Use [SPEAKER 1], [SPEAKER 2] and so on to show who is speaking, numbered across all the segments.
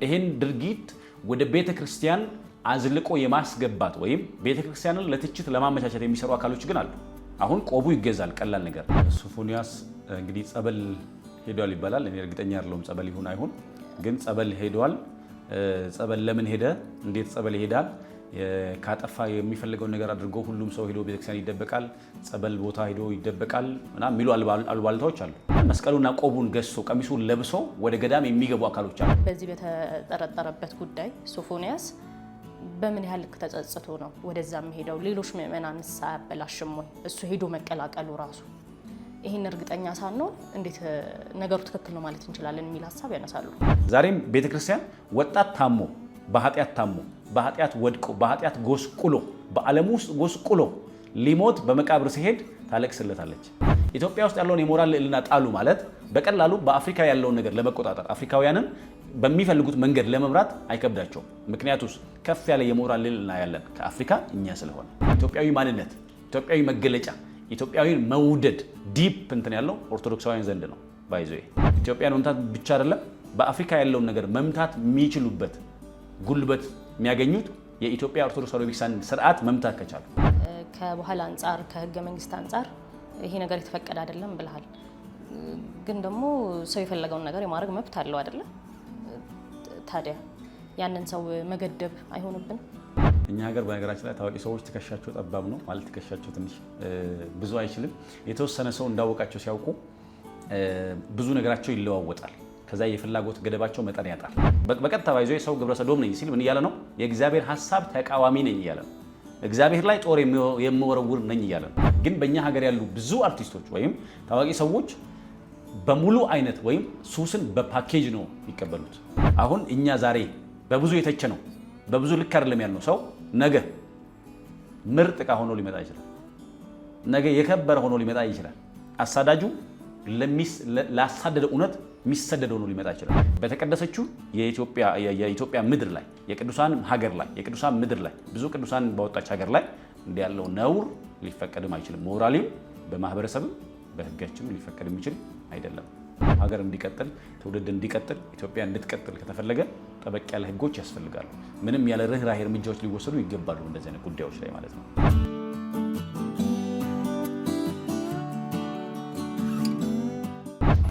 [SPEAKER 1] ይሄን ድርጊት ወደ ቤተክርስቲያን አዝልቆ የማስገባት ወይም ቤተክርስቲያንን ለትችት ለማመቻቸት የሚሰሩ አካሎች ግን አሉ። አሁን ቆቡ ይገዛል፣ ቀላል ነገር። ሶፎንያስ እንግዲህ ጸበል ሄዷል ይባላል። እኔ እርግጠኛ አይደለሁም ጸበል ይሁን አይሁን፣ ግን ጸበል ሄዷል። ጸበል ለምን ሄደ? እንዴት ጸበል ይሄዳል? ካጠፋ የሚፈልገውን ነገር አድርጎ ሁሉም ሰው ሄዶ ቤተክርስቲያን ይደበቃል፣ ጸበል ቦታ ሄዶ ይደበቃል እና የሚሉ አሉባልታዎች አሉ። መስቀሉና ቆቡን ገዝቶ ቀሚሱን ለብሶ ወደ ገዳም የሚገቡ አካሎች አሉ።
[SPEAKER 2] በዚህ በተጠረጠረበት ጉዳይ ሶፎንያስ በምን ያህል ተጸጽቶ ነው ወደዛ የሚሄደው? ሌሎች ምዕመናን ሳያበላሽም ወይ እሱ ሄዶ መቀላቀሉ ራሱ ይህን እርግጠኛ ሳንሆን እንዴት ነገሩ ትክክል ነው ማለት እንችላለን የሚል ሀሳብ ያነሳሉ።
[SPEAKER 1] ዛሬም ቤተክርስቲያን ወጣት ታሞ በኃጢአት ታሞ በኃጢአት ወድቆ በኃጢአት ጎስቁሎ በዓለም ውስጥ ጎስቁሎ ሊሞት በመቃብር ሲሄድ ታለቅስለታለች። ኢትዮጵያ ውስጥ ያለውን የሞራል ልዕልና ጣሉ ማለት በቀላሉ በአፍሪካ ያለውን ነገር ለመቆጣጠር አፍሪካውያንን በሚፈልጉት መንገድ ለመምራት አይከብዳቸውም። ምክንያቱስ ከፍ ያለ የሞራል ልዕልና ያለን ከአፍሪካ እኛ ስለሆነ ኢትዮጵያዊ ማንነት፣ ኢትዮጵያዊ መገለጫ፣ ኢትዮጵያዊ መውደድ ዲፕ እንትን ያለው ኦርቶዶክሳውያን ዘንድ ነው። ባይዞ ኢትዮጵያን መምታት ብቻ አይደለም በአፍሪካ ያለውን ነገር መምታት የሚችሉበት ጉልበት የሚያገኙት የኢትዮጵያ ኦርቶዶክስ ተዋሕዶ ቤተክርስቲያን ስርዓት መምታት ከቻሉ።
[SPEAKER 2] ከባህል አንጻር ከህገ መንግስት አንጻር ይሄ ነገር የተፈቀደ አይደለም ብለሃል። ግን ደግሞ ሰው የፈለገውን ነገር የማድረግ መብት አለው አይደለ? ታዲያ ያንን ሰው መገደብ አይሆንብን?
[SPEAKER 1] እኛ ሀገር በነገራችን ላይ ታዋቂ ሰዎች ትከሻቸው ጠባብ ነው ማለት ትከሻቸው ትንሽ ብዙ አይችልም። የተወሰነ ሰው እንዳወቃቸው ሲያውቁ ብዙ ነገራቸው ይለዋወጣል። ከዛ የፍላጎት ገደባቸው መጠን ያጣል። በቀጥታ ባይዞ ሰው ግብረ ሰዶም ነኝ ሲል ምን እያለ ነው? የእግዚአብሔር ሐሳብ ተቃዋሚ ነኝ እያለ ነው። እግዚአብሔር ላይ ጦር የምወረውር ነኝ እያለ ነው። ግን በእኛ ሀገር ያሉ ብዙ አርቲስቶች ወይም ታዋቂ ሰዎች በሙሉ አይነት ወይም ሱስን በፓኬጅ ነው የሚቀበሉት። አሁን እኛ ዛሬ በብዙ የተቸ ነው በብዙ ልክ አይደለም ያልነው ሰው ነገ ምርጥ ዕቃ ሆኖ ሊመጣ ይችላል። ነገ የከበረ ሆኖ ሊመጣ ይችላል። አሳዳጁ ላሳደደው እውነት የሚሰደድ ሆኖ ሊመጣ ይችላል። በተቀደሰችው የኢትዮጵያ ምድር ላይ የቅዱሳን ሀገር ላይ የቅዱሳን ምድር ላይ ብዙ ቅዱሳን ባወጣች ሀገር ላይ እንዲህ ያለው ነውር ሊፈቀድም አይችልም። ሞራሊም በማህበረሰብም በህጋችንም ሊፈቀድ የሚችል አይደለም። ሀገር እንዲቀጥል ትውልድ እንዲቀጥል ኢትዮጵያ እንድትቀጥል ከተፈለገ ጠበቅ ያለ ህጎች ያስፈልጋሉ። ምንም ያለ ርህራሄ እርምጃዎች ሊወሰዱ ይገባሉ እንደዚህ አይነት ጉዳዮች ላይ ማለት ነው።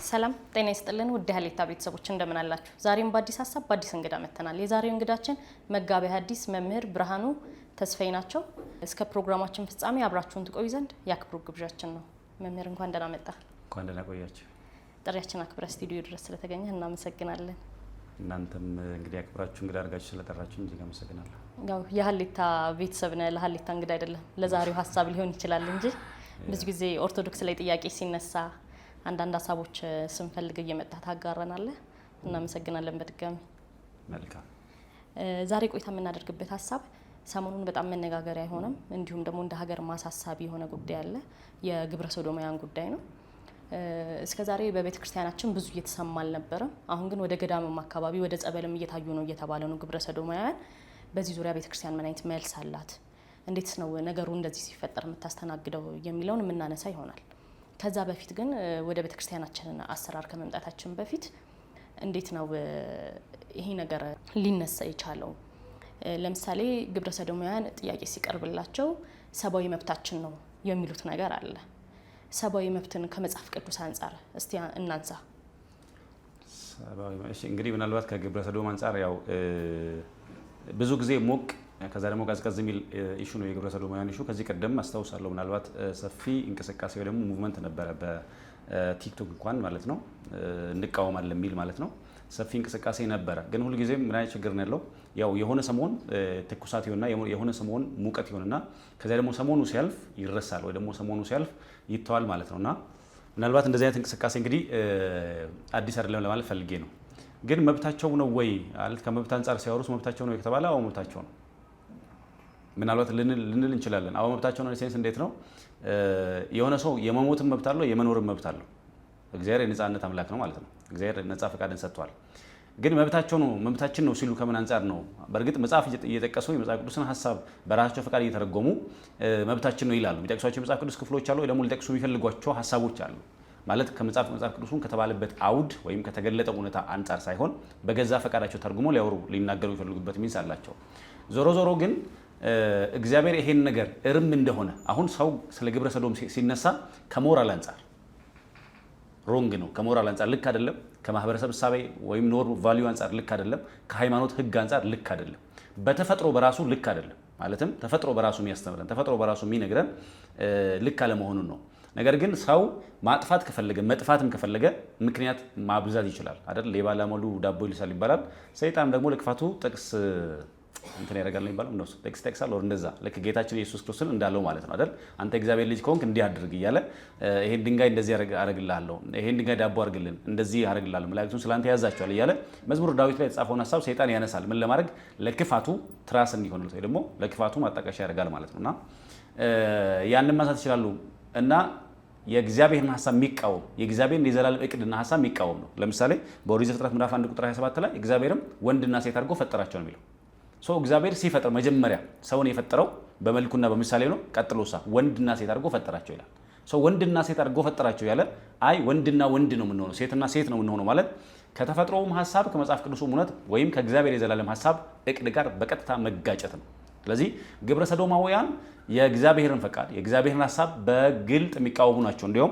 [SPEAKER 2] ሰላም ጤና ይስጥልን ውድ ሀሌታ ቤተሰቦች እንደምን አላችሁ? ዛሬም በአዲስ ሀሳብ በአዲስ እንግዳ መተናል። የዛሬው እንግዳችን መጋቤ ሐዲስ መምህር ብርሃኑ ተስፋዬ ናቸው። እስከ ፕሮግራማችን ፍጻሜ አብራችሁን ትቆዩ ዘንድ የአክብሮት ግብዣችን ነው። መምህር እንኳን ደህና መጣ።
[SPEAKER 1] እንኳን ደህና ቆያችሁ።
[SPEAKER 2] ጥሪያችን አክብረህ ስቱዲዮ ድረስ ስለተገኘህ እናመሰግናለን።
[SPEAKER 1] እናንተም እንግዲህ አክብራችሁ እንግዳ አድርጋችሁ ስለጠራችሁ እጅግ አመሰግናለሁ።
[SPEAKER 2] ያው የሀሌታ ቤተሰብ ነህ፣ ለሀሌታ እንግዳ አይደለም። ለዛሬው ሀሳብ ሊሆን ይችላል እንጂ ብዙ ጊዜ ኦርቶዶክስ ላይ ጥያቄ ሲነሳ አንዳንድ ሀሳቦች ስንፈልግ እየመጣ ታጋራናለህ። እናመሰግናለን በድጋሚ።
[SPEAKER 1] መልካም።
[SPEAKER 2] ዛሬ ቆይታ የምናደርግበት ሀሳብ ሰሞኑን በጣም መነጋገሪያ አይሆንም፣ እንዲሁም ደግሞ እንደ ሀገር ማሳሳቢ የሆነ ጉዳይ አለ። የግብረ ሰዶማውያን ጉዳይ ነው። እስከዛሬ በቤተ ክርስቲያናችን ብዙ እየተሰማ አልነበረም። አሁን ግን ወደ ገዳምም አካባቢ ወደ ጸበልም እየታዩ ነው እየተባለ ነው ግብረ ሰዶማውያን። በዚህ ዙሪያ ቤተ ክርስቲያን ምን አይነት መልስ አላት? እንዴት ነው ነገሩ እንደዚህ ሲፈጠር የምታስተናግደው የሚለውን የምናነሳ ይሆናል። ከዛ በፊት ግን ወደ ቤተ ክርስቲያናችን አሰራር ከመምጣታችን በፊት እንዴት ነው ይሄ ነገር ሊነሳ የቻለው? ለምሳሌ ግብረ ሰዶማውያን ጥያቄ ሲቀርብላቸው ሰብአዊ መብታችን ነው የሚሉት ነገር አለ። ሰብአዊ መብትን ከመጽሐፍ ቅዱስ አንጻር እስቲ እናንሳ።
[SPEAKER 1] እንግዲህ ምናልባት ከግብረ ሰዶም አንጻር ያው ብዙ ጊዜ ሞቅ ከዛ ደግሞ ቀዝቀዝ የሚል ኢሹ ነው የግብረ ሰዶማውያን ኢሹ። ከዚህ ቀደም አስታውሳለሁ ምናልባት ሰፊ እንቅስቃሴ ወይ ደግሞ ሙቭመንት ነበረ በቲክቶክ እንኳን ማለት ነው እንቃወማለን የሚል ማለት ነው ሰፊ እንቅስቃሴ ነበረ። ግን ሁልጊዜም ምን አይነት ችግር ነው ያለው? ያው የሆነ ሰሞን ትኩሳት ይሆንና የሆነ ሰሞን ሙቀት ይሆንና ከዛ ደግሞ ሰሞኑ ሲያልፍ ይረሳል ወይ ደግሞ ሰሞኑ ሲያልፍ ይተዋል ማለት ነውና ምናልባት እንደዚህ አይነት እንቅስቃሴ እንግዲህ አዲስ አይደለም ለማለት ፈልጌ ነው። ግን መብታቸው ነው ወይ ማለት ከመብት አንጻር ሲያወሩስ መብታቸው ነው ከተባለ አዎ መብታቸው ነው ምናልባት ልንል እንችላለን። አዎ መብታቸው ነው። ሴንስ እንዴት ነው? የሆነ ሰው የመሞትም መብት አለው የመኖርም መብት አለው። እግዚአብሔር የነጻነት አምላክ ነው ማለት ነው። እግዚአብሔር ነጻ ፈቃድን ሰጥቷል። ግን መብታቸው ነው መብታችን ነው ሲሉ ከምን አንጻር ነው? በእርግጥ መጽሐፍ እየጠቀሱ የመጽሐፍ ቅዱስን ሐሳብ በራሳቸው ፈቃድ እየተረጎሙ መብታችን ነው ይላሉ። የሚጠቅሷቸው የመጽሐፍ ቅዱስ ክፍሎች አሉ ወይ ደግሞ ሊጠቅሱ የሚፈልጓቸው ሐሳቦች አሉ። ማለት ከመጽሐፍ ቅዱሱን ከተባለበት አውድ ወይም ከተገለጠው እውነታ አንጻር ሳይሆን በገዛ ፈቃዳቸው ተርጉሞ ሊናገሩ ይፈልጉበት ሚንስ አላቸው። ዞሮ ዞሮ ግን እግዚአብሔር ይሄን ነገር እርም እንደሆነ አሁን ሰው ስለ ግብረ ሰዶም ሲነሳ ከሞራል አንጻር ሮንግ ነው፣ ከሞራል አንጻር ልክ አይደለም፣ ከማህበረሰብ እሳቤ ወይም ኖር ቫልዩ አንጻር ልክ አይደለም፣ ከሃይማኖት ህግ አንጻር ልክ አይደለም፣ በተፈጥሮ በራሱ ልክ አይደለም። ማለትም ተፈጥሮ በራሱ የሚያስተምረን ተፈጥሮ በራሱ የሚነግረን ልክ አለመሆኑን ነው። ነገር ግን ሰው ማጥፋት ከፈለገ መጥፋትም ከፈለገ ምክንያት ማብዛት ይችላል አይደል? ሌባ ላመሉ ዳቦ ይልሳል ይባላል። ሰይጣን ደግሞ ለክፋቱ ጥቅስ እንትን ያደርጋል ነው የሚባለው። እንደው ጥቅስ ጠቅሳል ወር እንደዛ ልክ ጌታችን ኢየሱስ ክርስቶስን እንዳለው ማለት ነው አይደል? አንተ እግዚአብሔር ልጅ ከሆንክ እንዲህ አድርግ እያለ ይሄን ድንጋይ እንደዚህ አደርግልሃለሁ፣ ይሄን ድንጋይ ዳቦ አድርግልን፣ እንደዚህ አደርግልሃለሁ፣ መላእክቱን ስላንተ ያዛቸዋል እያለ መዝሙር ዳዊት ላይ የተጻፈውን ሐሳብ ሰይጣን ያነሳል። ምን ለማድረግ? ለክፋቱ ትራስ እንዲሆንለት ወይ ደግሞ ለክፋቱ ማጣቀሻ ያደርጋል ማለት ነውና ያንን ማንሳት ይችላሉ። እና የእግዚአብሔርን ሐሳብ የሚቃወም የእግዚአብሔርን የዘላለም እቅድና ሐሳብ የሚቃወም ነው። ለምሳሌ በኦሪት ዘፍጥረት ምዕራፍ 1 ቁጥር 27 ላይ እግዚአብሔርም ወንድና ሴት አድርጎ ፈጠራቸው ነው የሚለው። እግዚአብሔር ሲፈጥር መጀመሪያ ሰውን የፈጠረው በመልኩና በምሳሌ ነው። ቀጥሎሳ ወንድና ሴት አድርጎ ፈጠራቸው ይላል። ወንድና ሴት አድርጎ ፈጠራቸው ያለ አይ ወንድና ወንድ ነው የምንሆነው፣ ሴትና ሴት ነው የምንሆነው ማለት ከተፈጥሮውም ሐሳብ ከመጽሐፍ ቅዱስም እውነት ወይም ከእግዚአብሔር የዘላለም ሐሳብ እቅድ ጋር በቀጥታ መጋጨት ነው። ስለዚህ ግብረ ሰዶማውያን የእግዚአብሔርን ፈቃድ የእግዚአብሔርን ሐሳብ በግልጥ የሚቃወሙ ናቸው። እንዲሁም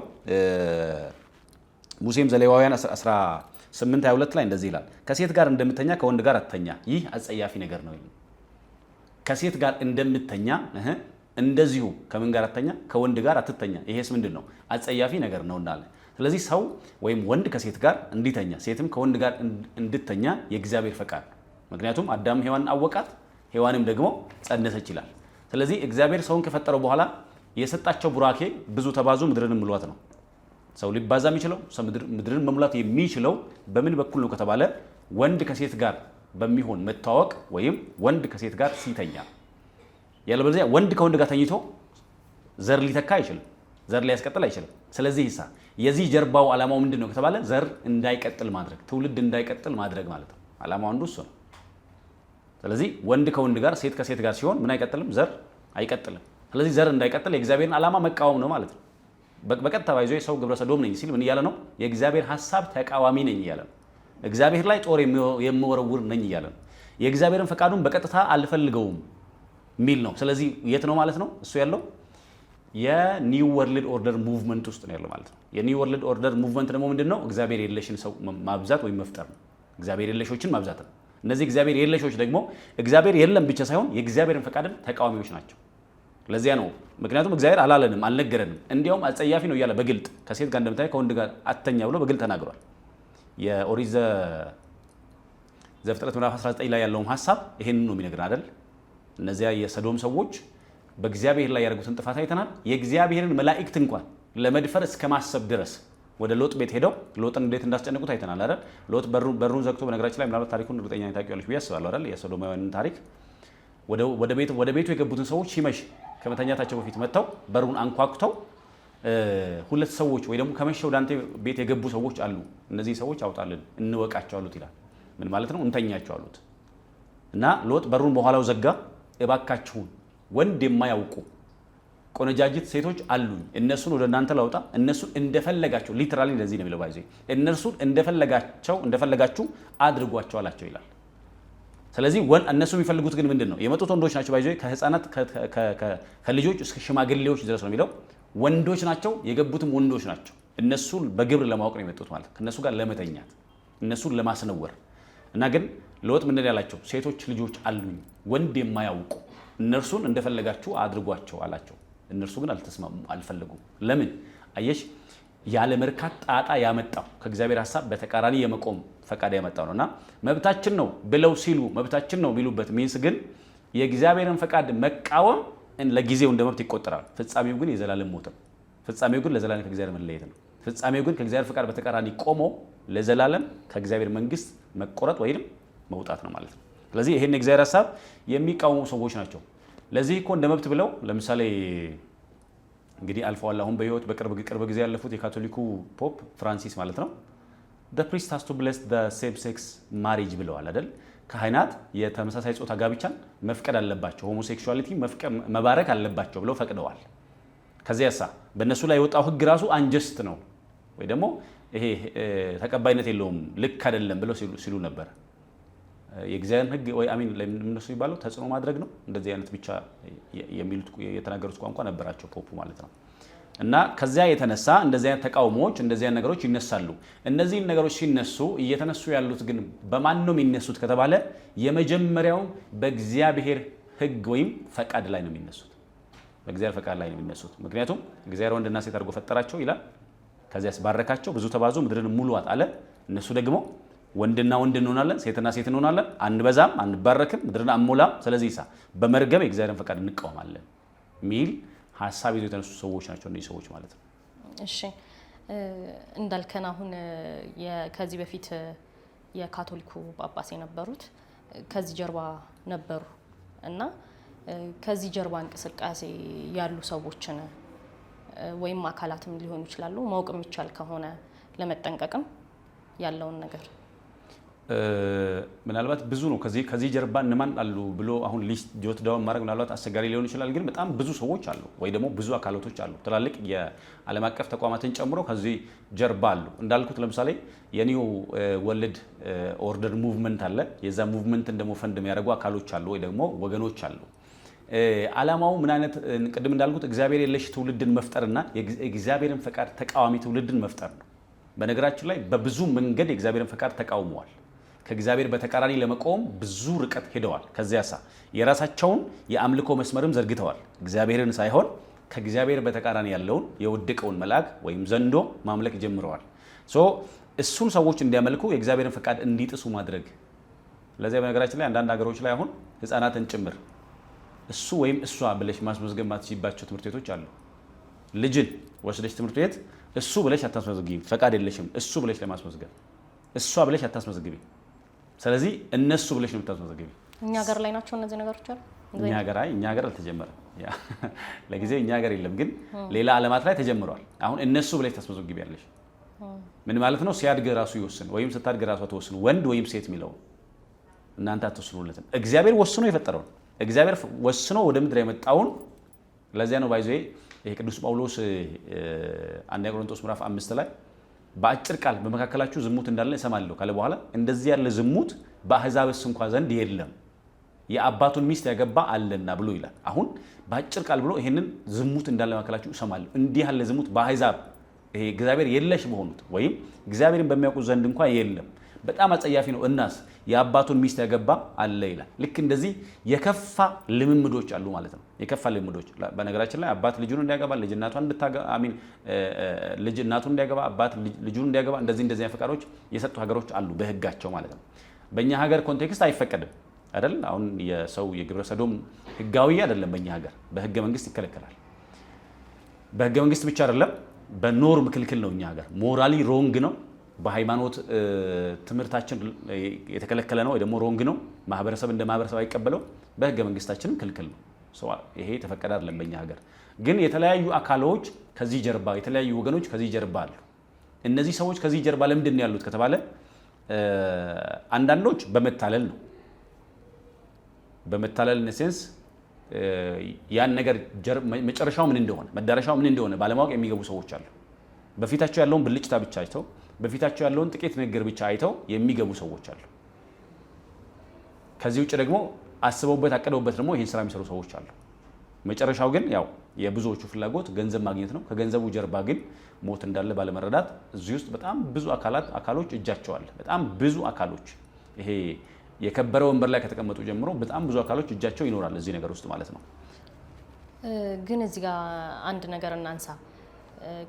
[SPEAKER 1] ሙሴም ዘሌዋውያን 18:22 ላይ እንደዚህ ይላል፣ ከሴት ጋር እንደምተኛ ከወንድ ጋር አትተኛ፣ ይህ አጸያፊ ነገር ነው። ከሴት ጋር እንደምተኛ እንደዚሁ ከምን ጋር አትተኛ? ከወንድ ጋር አትተኛ። ይሄስ ምንድን ነው? አጸያፊ ነገር ነው እንዳለ። ስለዚህ ሰው ወይም ወንድ ከሴት ጋር እንዲተኛ ሴትም ከወንድ ጋር እንድተኛ የእግዚአብሔር ፈቃድ። ምክንያቱም አዳም ሔዋንን አወቃት፣ ሔዋንም ደግሞ ጸነሰች ይላል። ስለዚህ እግዚአብሔር ሰውን ከፈጠረው በኋላ የሰጣቸው ቡራኬ ብዙ ተባዙ ምድርንም ሙሏት ነው። ሰው ሊባዛ የሚችለው ምድርን መሙላት የሚችለው በምን በኩል ነው ከተባለ ወንድ ከሴት ጋር በሚሆን መተዋወቅ ወይም ወንድ ከሴት ጋር ሲተኛ። ያለበለዚያ ወንድ ከወንድ ጋር ተኝቶ ዘር ሊተካ አይችልም፣ ዘር ሊያስቀጥል አይችልም። ስለዚህ የዚህ ጀርባው ዓላማው ምንድን ነው ከተባለ ዘር እንዳይቀጥል ማድረግ፣ ትውልድ እንዳይቀጥል ማድረግ ማለት ነው። ዓላማው አንዱ እሱ ነው። ስለዚህ ወንድ ከወንድ ጋር ሴት ከሴት ጋር ሲሆን ምን አይቀጥልም? ዘር አይቀጥልም። ስለዚህ ዘር እንዳይቀጥል የእግዚአብሔርን ዓላማ መቃወም ነው ማለት ነው። በቀጥታ ባይዞ ሰው ግብረ ሰዶም ነኝ ሲል ምን እያለ ነው? የእግዚአብሔር ሐሳብ ተቃዋሚ ነኝ እያለ ነው። እግዚአብሔር ላይ ጦር የምወረውር ነኝ እያለ ነው። የእግዚአብሔርን ፈቃዱን በቀጥታ አልፈልገውም ሚል ነው። ስለዚህ የት ነው ማለት ነው እሱ ያለው? የኒው ወርልድ ኦርደር ሙቭመንት ውስጥ ነው ያለው ማለት ነው። የኒው ወርልድ ኦርደር ሙቭመንት ደግሞ ምንድነው? እግዚአብሔር የለሽን ሰው ማብዛት ወይም መፍጠር ነው። እግዚአብሔር የለሾችን ማብዛት ነው። እነዚህ እግዚአብሔር የለሾች ደግሞ እግዚአብሔር የለም ብቻ ሳይሆን የእግዚአብሔርን ፈቃድን ተቃዋሚዎች ናቸው። ለዚያ ነው ምክንያቱም እግዚአብሔር አላለንም፣ አልነገረንም። እንዲያውም አጸያፊ ነው እያለ በግልጥ ከሴት ጋር እንደምታይ ከወንድ ጋር አትተኛ ብሎ በግልጥ ተናግሯል። የኦሪት ዘፍጥረት ምዕራፍ 19 ላይ ያለውም ሐሳብ ይሄንን ነው የሚነግረን አይደል? እነዚያ የሰዶም ሰዎች በእግዚአብሔር ላይ ያደረጉትን ጥፋት አይተናል። የእግዚአብሔርን መላእክት እንኳን ለመድፈር እስከ ማሰብ ድረስ ወደ ሎጥ ቤት ሄደው ሎጥን እንዴት እንዳስጨነቁት አይተናል አይደል? ሎጥ በሩን ዘግቶ በነገራችን ላይ ምናልባት ታሪኩን እርግጠኛ ታውቂዋለሽ ብዬ አስባለሁ አይደል? የሰዶማውያንን ታሪክ ወደ ቤቱ የገቡትን ሰዎች ሲመሽ ከመተኛታቸው በፊት መጥተው በሩን አንኳኩተው ሁለት ሰዎች ወይ ደግሞ ከመሸ ወደ አንተ ቤት የገቡ ሰዎች አሉ፣ እነዚህ ሰዎች አውጣልን እንወቃቸው አሉት ይላል። ምን ማለት ነው? እንተኛቸው አሉት እና ሎጥ በሩን በኋላው ዘጋ። እባካችሁን ወንድ የማያውቁ ቆነጃጅት ሴቶች አሉኝ፣ እነሱን ወደ እናንተ ላውጣ፣ እነሱን እንደፈለጋቸው ሊትራሊ እንደዚህ ነው የሚለው ባይዘ እነርሱን እንደፈለጋችሁ አድርጓቸው አላቸው ይላል። ስለዚህ እነሱ የሚፈልጉት ግን ምንድን ነው? የመጡት ወንዶች ናቸው። ባይዘ ከህፃናት ከልጆች እስከ ሽማግሌዎች ድረስ ነው የሚለው። ወንዶች ናቸው፣ የገቡትም ወንዶች ናቸው። እነሱን በግብር ለማወቅ ነው የመጡት ማለት ከእነሱ ጋር ለመተኛት እነሱን ለማስነወር እና ግን ሎጥ ምንድን ያላቸው? ሴቶች ልጆች አሉኝ ወንድ የማያውቁ እነርሱን እንደፈለጋችሁ አድርጓቸው አላቸው። እነርሱ ግን አልተስማሙም፣ አልፈለጉም። ለምን? አየሽ፣ ያለ መርካት ጣጣ ያመጣው ከእግዚአብሔር ሐሳብ በተቃራኒ የመቆም ፈቃድ ያመጣው ነውና መብታችን ነው ብለው ሲሉ መብታችን ነው ቢሉበት ሚንስ ግን የእግዚአብሔርን ፈቃድ መቃወም ለጊዜው እንደ መብት ይቆጠራል። ፍጻሜው ግን የዘላለም ሞት ነው። ፍጻሜው ግን ለዘላለም ከእግዚአብሔር መለየት ነው። ፍጻሜው ግን ከእግዚአብሔር ፈቃድ በተቃራኒ ቆሞ ለዘላለም ከእግዚአብሔር መንግስት መቆረጥ ወይም መውጣት ነው ማለት ነው። ስለዚህ ይሄን የእግዚአብሔር ሐሳብ የሚቃወሙ ሰዎች ናቸው። ለዚህ እኮ እንደ መብት ብለው ለምሳሌ እንግዲህ አልፈዋል። አሁን በህይወት በቅርብ ጊዜ ያለፉት የካቶሊኩ ፖፕ ፍራንሲስ ማለት ነው the priest has to bless the same sex marriage ብለዋል አይደል? ካህናት የተመሳሳይ ጾታ ጋብቻን መፍቀድ አለባቸው፣ ሆሞሴክሹዋሊቲ መባረክ አለባቸው ብለው ፈቅደዋል። ከዚያሳ በእነሱ ላይ የወጣው ህግ ራሱ አንጀስት ነው። ወይ ደግሞ ይሄ ተቀባይነት የለውም ልክ አይደለም ብለው ሲሉ ነበር። የእግዚአብሔር ሕግ ወይ አሚን ለምንሱ ይባለው ተጽዕኖ ማድረግ ነው እንደዚህ አይነት ብቻ የሚሉት የተናገሩት ቋንቋ ነበራቸው ፖፑ ማለት ነው። እና ከዚያ የተነሳ እንደዚህ አይነት ተቃውሞዎች እንደዚህ አይነት ነገሮች ይነሳሉ። እነዚህ ነገሮች ሲነሱ እየተነሱ ያሉት ግን በማን ነው የሚነሱት ከተባለ የመጀመሪያው በእግዚአብሔር ሕግ ወይም ፈቃድ ላይ ነው የሚነሱት። በእግዚአብሔር ፈቃድ ላይ ነው የሚነሱት። ምክንያቱም እግዚአብሔር ወንድና ሴት አድርጎ ፈጠራቸው ይላል። ከዚያስ ባረካቸው፣ ብዙ ተባዙ፣ ምድርን ሙሉአት አለ። እነሱ ደግሞ ወንድና ወንድ እንሆናለን፣ ሴትና ሴት እንሆናለን፣ አንበዛም፣ አንባረክም፣ ምድርን አንሞላም። ስለዚህ በመርገም የእግዚአብሔርን ፈቃድ እንቃወማለን ሚል ሀሳብ ይዘው የተነሱ ሰዎች ናቸው እነዚህ ሰዎች ማለት ነው።
[SPEAKER 2] እሺ እንዳልከን አሁን ከዚህ በፊት የካቶሊኩ ጳጳስ የነበሩት ከዚህ ጀርባ ነበሩ እና ከዚህ ጀርባ እንቅስቃሴ ያሉ ሰዎችን ወይም አካላትም ሊሆኑ ይችላሉ ማወቅ የሚቻል ከሆነ ለመጠንቀቅም ያለውን ነገር
[SPEAKER 1] ምናልባት ብዙ ነው። ከዚህ ጀርባ እነማን አሉ ብሎ አሁን ሊስት ጆት ዳውን ማድረግ ምናልባት አስቸጋሪ ሊሆን ይችላል። ግን በጣም ብዙ ሰዎች አሉ ወይ ደግሞ ብዙ አካላቶች አሉ። ትላልቅ የዓለም አቀፍ ተቋማትን ጨምሮ ከዚህ ጀርባ አሉ። እንዳልኩት ለምሳሌ የኒው ወርልድ ኦርደር ሙቭመንት አለ። የዛ ሙቭመንትን ደግሞ ፈንድ የሚያደርጉ አካሎች አሉ ወይ ደግሞ ወገኖች አሉ። ዓላማው ምን አይነት ቅድም እንዳልኩት እግዚአብሔር የለሽ ትውልድን መፍጠርና የእግዚአብሔርን ፈቃድ ተቃዋሚ ትውልድን መፍጠር ነው። በነገራችን ላይ በብዙ መንገድ የእግዚአብሔርን ፈቃድ ተቃውመዋል። ከእግዚአብሔር በተቃራኒ ለመቆም ብዙ ርቀት ሄደዋል። ከዚያሳ የራሳቸውን የአምልኮ መስመርም ዘርግተዋል። እግዚአብሔርን ሳይሆን ከእግዚአብሔር በተቃራኒ ያለውን የወደቀውን መልአክ ወይም ዘንዶ ማምለክ ጀምረዋል። እሱን ሰዎች እንዲያመልኩ የእግዚአብሔርን ፈቃድ እንዲጥሱ ማድረግ። ለዚያ በነገራችን ላይ አንዳንድ ሀገሮች ላይ አሁን ሕፃናትን ጭምር እሱ ወይም እሷ ብለሽ ማስመዝገብ ማትችይባቸው ትምህርት ቤቶች አሉ። ልጅን ወስደሽ ትምህርት ቤት እሱ ብለሽ አታስመዝግቢ፣ ፈቃድ የለሽም እሱ ብለሽ ለማስመዝገብ፣ እሷ ብለሽ አታስመዝግቢ። ስለዚህ እነሱ ብለሽ ነው የምታስመዘግቢ።
[SPEAKER 2] እኛ ሀገር ላይ ናቸው እነዚህ ነገሮች አሉ።
[SPEAKER 1] እኛ ሀገር አልተጀመረም። ለጊዜው እኛ ሀገር የለም፣ ግን ሌላ ዓለማት ላይ ተጀምሯል። አሁን እነሱ ብለሽ ታስመዘግቢያለሽ። ምን ማለት ነው? ሲያድግ ራሱ ይወስን ወይም ስታድግ ራሷ ተወስን፣ ወንድ ወይም ሴት የሚለው እናንተ አትወስኑለትም። እግዚአብሔር ወስኖ የፈጠረውን እግዚአብሔር ወስኖ ወደ ምድር የመጣውን ለዚያ ነው ባይዘ ይሄ ቅዱስ ጳውሎስ አንደኛ ቆሮንቶስ ምዕራፍ 5 ላይ በአጭር ቃል በመካከላችሁ ዝሙት እንዳለ እሰማለሁ ካለ በኋላ እንደዚህ ያለ ዝሙት በአሕዛብስ እንኳ ዘንድ የለም የአባቱን ሚስት ያገባ አለና ብሎ ይላል። አሁን በአጭር ቃል ብሎ ይሄንን ዝሙት እንዳለ በመካከላችሁ እሰማለሁ። እንዲህ ያለ ዝሙት በአሕዛብ ይሄ እግዚአብሔር የለሽ በሆኑት ወይም እግዚአብሔርን በሚያውቁት ዘንድ እንኳ የለም። በጣም አጸያፊ ነው። እናስ የአባቱን ሚስት ያገባ አለ ይላል። ልክ እንደዚህ የከፋ ልምምዶች አሉ ማለት ነው። የከፋ ልምምዶች በነገራችን ላይ አባት ልጁን እንዲያገባ፣ ልጅ እናቱን እንድታገባ፣ ልጅ እናቱን እንዲያገባ፣ አባት ልጁን እንዲያገባ እንደዚህ ፈቃዶች የሰጡ ሀገሮች አሉ በሕጋቸው ማለት ነው። በእኛ ሀገር ኮንቴክስት አይፈቀድም አይደል? አሁን የሰው የግብረ ሰዶም ሕጋዊ አይደለም በእኛ ሀገር፣ በሕገ መንግስት ይከለከላል። በሕገ መንግስት ብቻ አይደለም በኖርም ክልክል ነው። እኛ ሀገር ሞራሊ ሮንግ ነው። በሃይማኖት ትምህርታችን የተከለከለ ነው ወይ ደግሞ ሮንግ ነው። ማህበረሰብ እንደ ማህበረሰብ አይቀበለው። በህገ መንግስታችንም ክልክል ነው። ይሄ ተፈቀደ አይደለም በእኛ ሀገር። ግን የተለያዩ አካሎች ከዚህ ጀርባ የተለያዩ ወገኖች ከዚህ ጀርባ አሉ። እነዚህ ሰዎች ከዚህ ጀርባ ለምንድን ነው ያሉት ከተባለ አንዳንዶች በመታለል ነው። በመታለል ሴንስ ያን ነገር መጨረሻው ምን እንደሆነ መዳረሻው ምን እንደሆነ ባለማወቅ የሚገቡ ሰዎች አሉ። በፊታቸው ያለውን ብልጭታ ብቻ አይተው በፊታቸው ያለውን ጥቂት ነገር ብቻ አይተው የሚገቡ ሰዎች አሉ። ከዚህ ውጭ ደግሞ አስበውበት አቅደውበት ደግሞ ይህን ስራ የሚሰሩ ሰዎች አሉ። መጨረሻው ግን ያው የብዙዎቹ ፍላጎት ገንዘብ ማግኘት ነው። ከገንዘቡ ጀርባ ግን ሞት እንዳለ ባለመረዳት እዚህ ውስጥ በጣም ብዙ አካሎች እጃቸው አለ። በጣም ብዙ አካሎች ይሄ የከበረ ወንበር ላይ ከተቀመጡ ጀምሮ በጣም ብዙ አካሎች እጃቸው ይኖራል እዚህ ነገር ውስጥ ማለት ነው።
[SPEAKER 2] ግን እዚህ ጋር አንድ ነገር እናንሳ።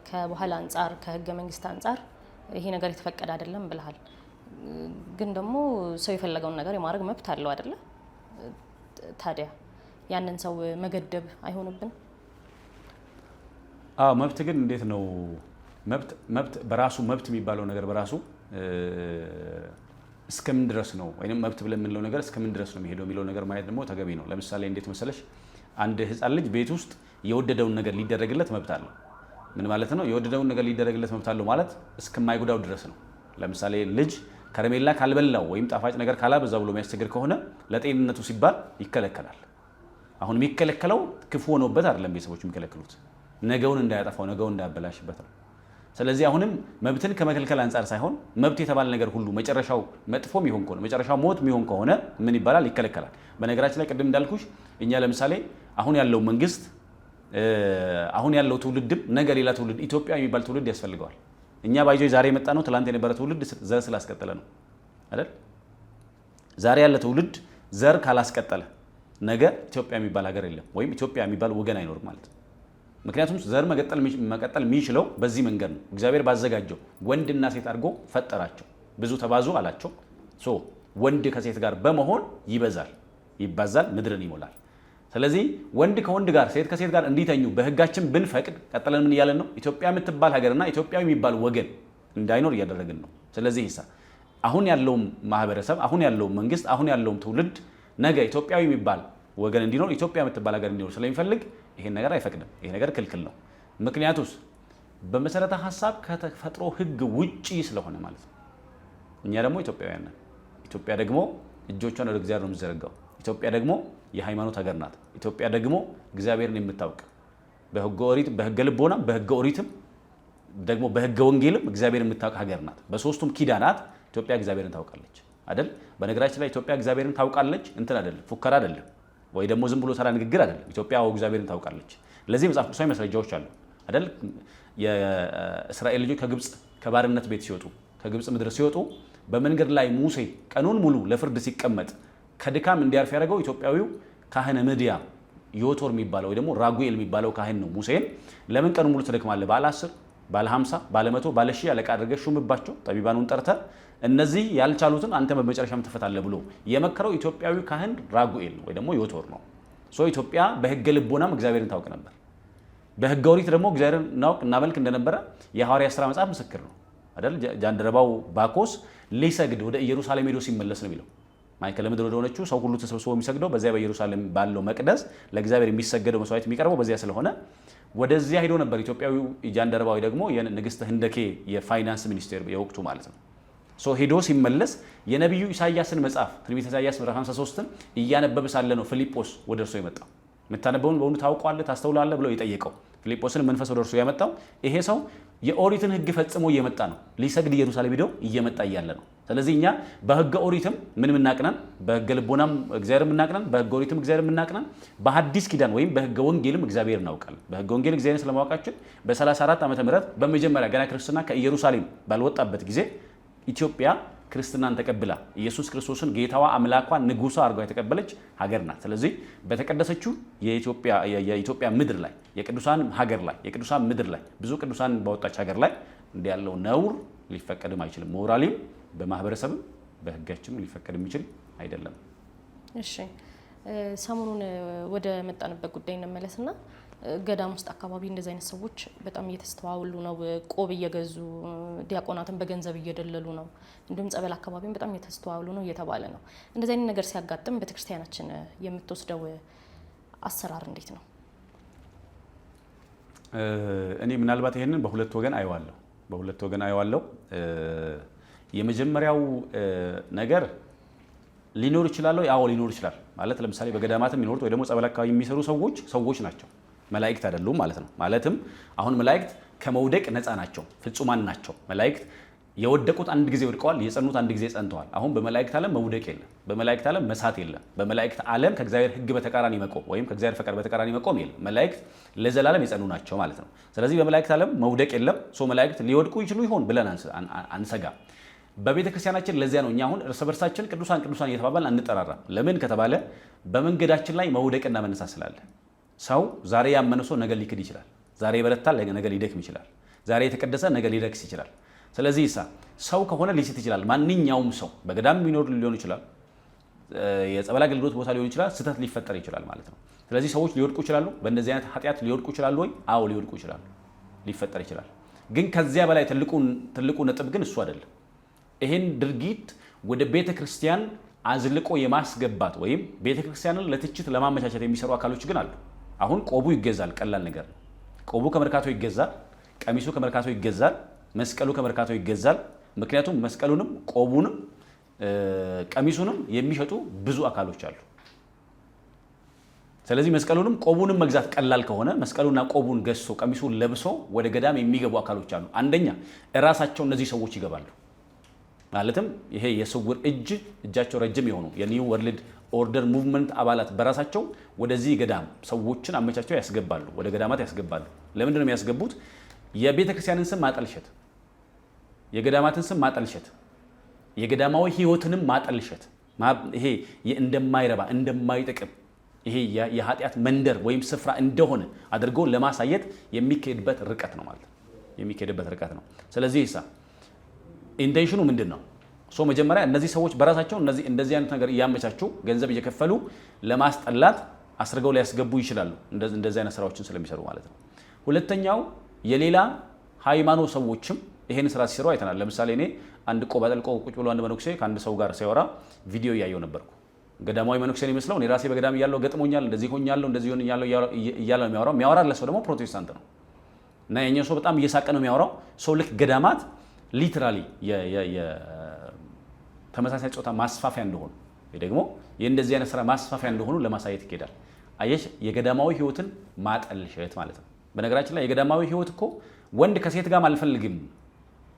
[SPEAKER 2] ከባህል አንጻር ከህገ መንግስት አንጻር ይሄ ነገር የተፈቀደ አይደለም ብለሃል። ግን ደግሞ ሰው የፈለገውን ነገር የማድረግ መብት አለው አይደለ? ታዲያ ያንን ሰው መገደብ አይሆንብን?
[SPEAKER 1] አዎ መብት ግን እንዴት ነው መብት በራሱ መብት የሚባለው ነገር በራሱ እስከምን ድረስ ነው ወይንም መብት ብለን የምንለው ነገር እስከምን ድረስ ነው የሚሄደው የሚለው ነገር ማየት ደግሞ ተገቢ ነው። ለምሳሌ እንዴት መሰለሽ አንድ ህፃን ልጅ ቤት ውስጥ የወደደውን ነገር ሊደረግለት መብት አለው። ምን ማለት ነው? የወደደውን ነገር ሊደረግለት መብት አለው ማለት እስከማይጎዳው ድረስ ነው። ለምሳሌ ልጅ ከረሜላ ካልበላው ወይም ጣፋጭ ነገር ካላበዛ ብሎ የሚያስቸግር ከሆነ ለጤንነቱ ሲባል ይከለከላል። አሁን የሚከለከለው ክፉ ሆኖበት አይደለም ቤተሰቦች የሚከለክሉት፣ ነገውን እንዳያጠፋው ነገውን እንዳያበላሽበት ነው። ስለዚህ አሁንም መብትን ከመከልከል አንጻር ሳይሆን መብት የተባለ ነገር ሁሉ መጨረሻው መጥፎ የሚሆን ከሆነ መጨረሻው ሞት የሚሆን ከሆነ ምን ይባላል? ይከለከላል። በነገራችን ላይ ቅድም እንዳልኩሽ እኛ ለምሳሌ አሁን ያለው መንግስት አሁን ያለው ትውልድም ነገ ሌላ ትውልድ ኢትዮጵያ የሚባል ትውልድ ያስፈልገዋል። እኛ ባይዞ ዛሬ የመጣ ነው ትላንት የነበረ ትውልድ ዘር ስላስቀጠለ ነው አይደል? ዛሬ ያለ ትውልድ ዘር ካላስቀጠለ ነገ ኢትዮጵያ የሚባል ሀገር የለም ወይም ኢትዮጵያ የሚባል ወገን አይኖርም ማለት ነው። ምክንያቱም ዘር መቀጠል የሚችለው በዚህ መንገድ ነው። እግዚአብሔር ባዘጋጀው ወንድና ሴት አድርጎ ፈጠራቸው። ብዙ ተባዙ አላቸው። ወንድ ከሴት ጋር በመሆን ይበዛል፣ ይባዛል፣ ምድርን ይሞላል። ስለዚህ ወንድ ከወንድ ጋር ሴት ከሴት ጋር እንዲተኙ በህጋችን ብንፈቅድ ቀጥለን ምን እያለን ነው? ኢትዮጵያ የምትባል ሀገርና ኢትዮጵያ የሚባል ወገን እንዳይኖር እያደረግን ነው። ስለዚህ አሁን ያለውም ማህበረሰብ አሁን ያለውም መንግስት አሁን ያለውም ትውልድ ነገ ኢትዮጵያዊ የሚባል ወገን እንዲኖር ኢትዮጵያ የምትባል ሀገር እንዲኖር ስለሚፈልግ ይሄን ነገር አይፈቅድም። ይሄ ነገር ክልክል ነው። ምክንያቱስ በመሰረተ ሀሳብ ከተፈጥሮ ህግ ውጪ ስለሆነ ማለት ነው። እኛ ደግሞ ኢትዮጵያውያን ነን። ኢትዮጵያ ደግሞ እጆቿን ወደ እግዚአብሔር ነው የምትዘረጋው። ኢትዮጵያ ደግሞ የሃይማኖት ሀገር ናት። ኢትዮጵያ ደግሞ እግዚአብሔርን የምታውቅ በህገ ኦሪት በህገ ልቦና በህገ ኦሪትም ደግሞ በህገ ወንጌልም እግዚአብሔርን የምታውቅ ሀገር ናት። በሶስቱም ኪዳናት ኢትዮጵያ እግዚአብሔርን ታውቃለች አይደል? በነገራችን ላይ ኢትዮጵያ እግዚአብሔርን ታውቃለች እንትን አይደለም፣ ፉከራ አይደለም፣ ወይ ደግሞ ዝም ብሎ ተራ ንግግር አይደለም። ኢትዮጵያ እግዚአብሔርን ታውቃለች። ለዚህ መጽሐፍ ቅዱሳዊ ማስረጃዎች አሉ አይደል? የእስራኤል ልጆች ከግብጽ ከባርነት ቤት ሲወጡ ከግብጽ ምድር ሲወጡ በመንገድ ላይ ሙሴ ቀኑን ሙሉ ለፍርድ ሲቀመጥ ከድካም እንዲያርፍ ያደረገው ኢትዮጵያዊው ካህነ ምድያም ዮቶር የሚባለው ወይ ደግሞ ራጉኤል የሚባለው ካህን ነው። ሙሴን ለምን ቀኑን ሙሉ ትደክማለህ? ባለ 10 ባለ 50 ባለ 100 ባለ 1000 አለቃ አድርገህ ሹምባቸው፣ ጠቢባኑን ጠርተህ እነዚህ ያልቻሉትን አንተ በመጨረሻም ትፈታለህ ብሎ የመከረው ኢትዮጵያዊ ካህን ራጉኤል ወይ ደግሞ ዮቶር ነው። ኢትዮጵያ በህገ ልቦናም እግዚአብሔርን ታውቅ ነበር። በህገ ኦሪት ደግሞ እግዚአብሔርን እናመልክ እንደነበረ የሐዋርያት ሥራ መጽሐፍ ምስክር ነው አይደል? ጃንደረባው ባኮስ ሊሰግድ ወደ ኢየሩሳሌም ሄዶ ሲመለስ ነው የሚለው። ማዕከለ ምድር ወደሆነችው ሰው ሁሉ ተሰብስቦ የሚሰግደው በዚያ በኢየሩሳሌም ባለው መቅደስ ለእግዚአብሔር የሚሰገደው መስዋዕት የሚቀርበው በዚያ ስለሆነ ወደዚያ ሄዶ ነበር። ኢትዮጵያዊው ጃንደረባዊ ደግሞ የንግስት ህንደኬ የፋይናንስ ሚኒስቴር የወቅቱ ማለት ነው። ሄዶ ሲመለስ የነቢዩ ኢሳያስን መጽሐፍ ትንቢተ ኢሳያስ ምዕራፍ 53ን እያነበበ ሳለ ነው ፊልጶስ ወደ እርሱ የመጣው። የምታነበውን በእውኑ ታውቋለህ ታስተውላለህ ብለው የጠየቀው ፊልጶስን መንፈስ ወደ እርሱ ያመጣው ይሄ ሰው የኦሪትን ህግ ፈጽሞ እየመጣ ነው። ሊሰግድ ኢየሩሳሌም ሄዶ እየመጣ እያለ ነው። ስለዚህ እኛ በህገ ኦሪትም ምን ምናቅነን፣ በህገ ልቦናም እግዚአብሔር ምናቅነን፣ በህገ ኦሪትም እግዚአብሔር ምናቅነን፣ በሐዲስ ኪዳን ወይም በህገ ወንጌልም እግዚአብሔር እናውቃለን። በህገ ወንጌል እግዚአብሔር ስለማወቃችን በ34 ዓመተ ምህረት በመጀመሪያ ገና ክርስትና ከኢየሩሳሌም ባልወጣበት ጊዜ ኢትዮጵያ ክርስትናን ተቀብላ ኢየሱስ ክርስቶስን ጌታዋ አምላኳ ንጉሷ አድርጋ የተቀበለች ሀገር ናት። ስለዚህ በተቀደሰችው የኢትዮጵያ ምድር ላይ የቅዱሳን ሀገር ላይ የቅዱሳን ምድር ላይ ብዙ ቅዱሳን ባወጣች ሀገር ላይ እንዲህ ያለው ነውር ሊፈቀድም አይችልም። ሞራሊም በማህበረሰብም በህጋችንም ሊፈቀድ የሚችል አይደለም።
[SPEAKER 2] እሺ፣ ሰሞኑን ወደ መጣንበት ጉዳይ እንመለስና ገዳም ውስጥ አካባቢ እንደዚህ አይነት ሰዎች በጣም እየተስተዋሉ ነው። ቆብ እየገዙ ዲያቆናትን በገንዘብ እየደለሉ ነው። እንዲሁም ጸበል አካባቢም በጣም እየተስተዋሉ ነው እየተባለ ነው። እንደዚህ አይነት ነገር ሲያጋጥም ቤተክርስቲያናችን የምትወስደው አሰራር እንዴት ነው?
[SPEAKER 1] እኔ ምናልባት ይሄንን በሁለት ወገን አየዋለሁ። የመጀመሪያው ነገር ሊኖር ይችላል። አዎ ሊኖር ይችላል ማለት ለምሳሌ በገዳማትም የሚኖሩት ወይ ደግሞ ጸበል አካባቢ የሚሰሩ ሰዎች ናቸው፣ መላእክት አይደሉም ማለት ነው። ማለትም አሁን መላእክት ከመውደቅ ነፃ ናቸው፣ ፍጹማን ናቸው። መላእክት የወደቁት አንድ ጊዜ ወድቀዋል፣ የጸኑት አንድ ጊዜ ጸንተዋል። አሁን በመላእክት ዓለም መውደቅ የለም፣ በመላእክት ዓለም መሳት የለም፣ በመላእክት ዓለም ከእግዚአብሔር ሕግ በተቃራኒ መቆም ወይም ከእግዚአብሔር ፈቃድ በተቃራኒ መቆም የለም። መላእክት ለዘላለም የጸኑ ናቸው ማለት ነው። ስለዚህ በመላእክት ዓለም መውደቅ የለም። መላእክት ሊወድቁ ይችሉ ይሆን ብለን አንሰጋም። በቤተ ክርስቲያናችን ለዚያ ነው እኛ አሁን እርስ በርሳችን ቅዱሳን ቅዱሳን እየተባባልን አንጠራራም። ለምን ከተባለ በመንገዳችን ላይ መውደቅና መነሳት ስላለ። ሰው ዛሬ ያመነ ሰው ነገ ሊክድ ይችላል። ዛሬ ይበረታል፣ ነገ ሊደክም ይችላል። ዛሬ የተቀደሰ ነገ ሊረክስ ይችላል። ስለዚህ ሰው ከሆነ ሊስት ይችላል። ማንኛውም ሰው በገዳም የሚኖር ሊሆን ይችላል፣ የጸበል አገልግሎት ቦታ ሊሆን ይችላል፣ ስህተት ሊፈጠር ይችላል ማለት ነው። ስለዚህ ሰዎች ሊወድቁ ይችላሉ። በእነዚህ አይነት ኃጢአት ሊወድቁ ይችላሉ ወይ? አዎ ሊወድቁ ይችላሉ፣ ሊፈጠር ይችላል። ግን ከዚያ በላይ ትልቁ ነጥብ ግን እሱ አይደለም። ይህን ድርጊት ወደ ቤተ ክርስቲያን አዝልቆ የማስገባት ወይም ቤተ ክርስቲያንን ለትችት ለማመቻቸት የሚሰሩ አካሎች ግን አሉ። አሁን ቆቡ ይገዛል፣ ቀላል ነገር ነው። ቆቡ ከመርካቶ ይገዛል፣ ቀሚሱ ከመርካቶ ይገዛል፣ መስቀሉ ከመርካቶ ይገዛል። ምክንያቱም መስቀሉንም ቆቡንም ቀሚሱንም የሚሸጡ ብዙ አካሎች አሉ። ስለዚህ መስቀሉንም ቆቡንም መግዛት ቀላል ከሆነ መስቀሉና ቆቡን ገዝቶ ቀሚሱን ለብሶ ወደ ገዳም የሚገቡ አካሎች አሉ። አንደኛ እራሳቸው እነዚህ ሰዎች ይገባሉ። ማለትም ይሄ የስውር እጃቸው ረጅም የሆኑ የኒው ወርልድ ኦርደር ሙቭመንት አባላት በራሳቸው ወደዚህ ገዳም ሰዎችን አመቻቸው ያስገባሉ፣ ወደ ገዳማት ያስገባሉ። ለምንድን ነው የሚያስገቡት? የቤተ ክርስቲያንን ስም ማጠልሸት፣ የገዳማትን ስም ማጠልሸት፣ የገዳማዊ ሕይወትንም ማጠልሸት፣ ይሄ እንደማይረባ እንደማይጠቅም ይሄ የኃጢአት መንደር ወይም ስፍራ እንደሆነ አድርጎ ለማሳየት የሚካሄድበት ርቀት ነው ማለት የሚካሄድበት ርቀት ነው። ስለዚህ ኢንቴንሽኑ ምንድን ነው? መጀመሪያ እነዚህ ሰዎች በራሳቸው እንደዚህ አይነት ነገር እያመቻቹ ገንዘብ እየከፈሉ ለማስጠላት አስርገው ሊያስገቡ ይችላሉ፣ እንደዚህ አይነት ስራዎችን ስለሚሰሩ ማለት ነው። ሁለተኛው የሌላ ሃይማኖት ሰዎችም ይሄን ስራ ሲሰሩ አይተናል። ለምሳሌ እኔ አንድ ቆብ አጥልቆ ቁጭ ብሎ አንድ መነኩሴ ከአንድ ሰው ጋር ሲያወራ ቪዲዮ እያየው ነበርኩ። ገዳማዊ መነኩሴን ይመስለው እኔ ራሴ በገዳም እያለሁ ገጥሞኛል፣ እንደዚህ ሆኛለሁ፣ እንደዚህ ሆኛለሁ እያለ የሚያወራለት ሰው ደግሞ ፕሮቴስታንት ነው እና የኛው ሰው በጣም እየሳቀ ነው የሚያወራው። ሰው ልክ ገዳማት ሊትራሊ ተመሳሳይ ጾታ ማስፋፊያ እንደሆኑ ወይ ደግሞ የእንደዚህ አይነት ስራ ማስፋፊያ እንደሆኑ ለማሳየት ይኬዳል። አየሽ፣ የገዳማዊ ህይወትን ማጠልሸት ማለት ነው። በነገራችን ላይ የገዳማዊ ህይወት እኮ ወንድ ከሴት ጋር አልፈልግም፣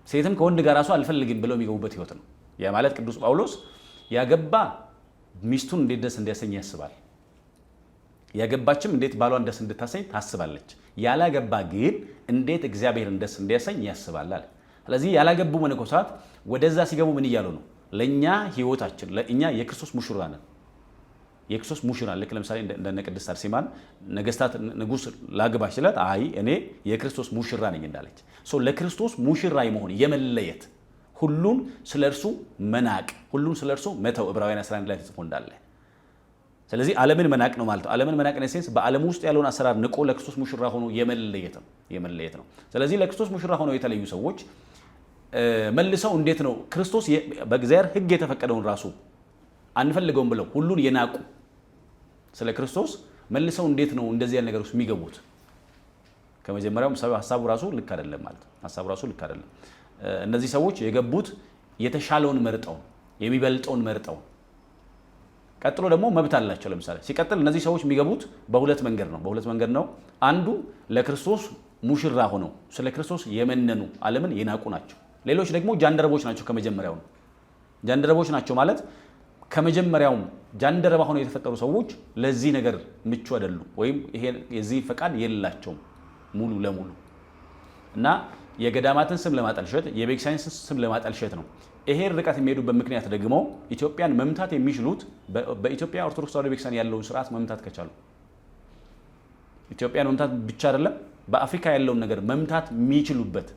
[SPEAKER 1] ሴትም ከወንድ ጋር ራሱ አልፈልግም ብለው የሚገቡበት ህይወት ነው። ያ ማለት ቅዱስ ጳውሎስ ያገባ ሚስቱን እንዴት ደስ እንዲያሰኝ ያስባል፣ ያገባችም እንዴት ባሏን ደስ እንድታሰኝ ታስባለች፣ ያላገባ ግን እንዴት እግዚአብሔርን ደስ እንዲያሰኝ ያስባል አለ። ስለዚህ ያላገቡ መነኮሳት ወደዛ ሲገቡ ምን እያሉ ነው? ለእኛ ህይወታችን ለእኛ የክርስቶስ ሙሽራ ነን። የክርስቶስ ሙሽራ ልክ ለምሳሌ እንደነ ቅድስት አርሴማን ነገስታት ንጉስ ላግባ ሲላት አይ እኔ የክርስቶስ ሙሽራ ነኝ እንዳለች ለክርስቶስ ሙሽራ የመሆን የመለየት ሁሉን ስለ እርሱ መናቅ ሁሉን ስለ እርሱ መተው ዕብራውያን 11 ላይ ተጽፎ እንዳለ። ስለዚህ ዓለምን መናቅ ነው ማለት ነው። ዓለምን መናቅ ሴንስ በዓለም ውስጥ ያለውን አሰራር ንቆ ለክርስቶስ ሙሽራ ሆኖ የመለየት ነው። ስለዚህ ለክርስቶስ ሙሽራ ሆነው የተለዩ ሰዎች መልሰው እንዴት ነው ክርስቶስ በእግዚአብሔር ሕግ የተፈቀደውን ራሱ አንፈልገውም ብለው ሁሉን የናቁ ስለ ክርስቶስ መልሰው እንዴት ነው እንደዚህ ያለ ነገር ውስጥ የሚገቡት? ከመጀመሪያውም ሐሳቡ ራሱ ልክ አይደለም ማለት ነው። ሐሳቡ ራሱ ልክ አይደለም። እነዚህ ሰዎች የገቡት የተሻለውን መርጠው የሚበልጠውን መርጠው፣ ቀጥሎ ደግሞ መብት አላቸው። ለምሳሌ ሲቀጥል እነዚህ ሰዎች የሚገቡት በሁለት መንገድ ነው። አንዱ ለክርስቶስ ሙሽራ ሆነው ስለ ክርስቶስ የመነኑ ዓለምን የናቁ ናቸው። ሌሎች ደግሞ ጃንደረቦች ናቸው። ከመጀመሪያው ጃንደረቦች ናቸው ማለት ከመጀመሪያውም ጃንደረባ ሆነው የተፈጠሩ ሰዎች ለዚህ ነገር ምቹ አይደሉም፣ ወይም ይሄ የዚህ ፈቃድ የላቸውም ሙሉ ለሙሉ እና የገዳማትን ስም ለማጠልሸት የቤተክርስቲያንን ስም ለማጠልሸት ነው። ይሄን ርቀት የሚሄዱበት ምክንያት ደግሞ ኢትዮጵያን መምታት የሚችሉት በኢትዮጵያ ኦርቶዶክስ ተዋሕዶ ቤተክርስቲያን ያለውን ስርዓት መምታት ከቻሉ፣ ኢትዮጵያን መምታት ብቻ አይደለም በአፍሪካ ያለውን ነገር መምታት የሚችሉበት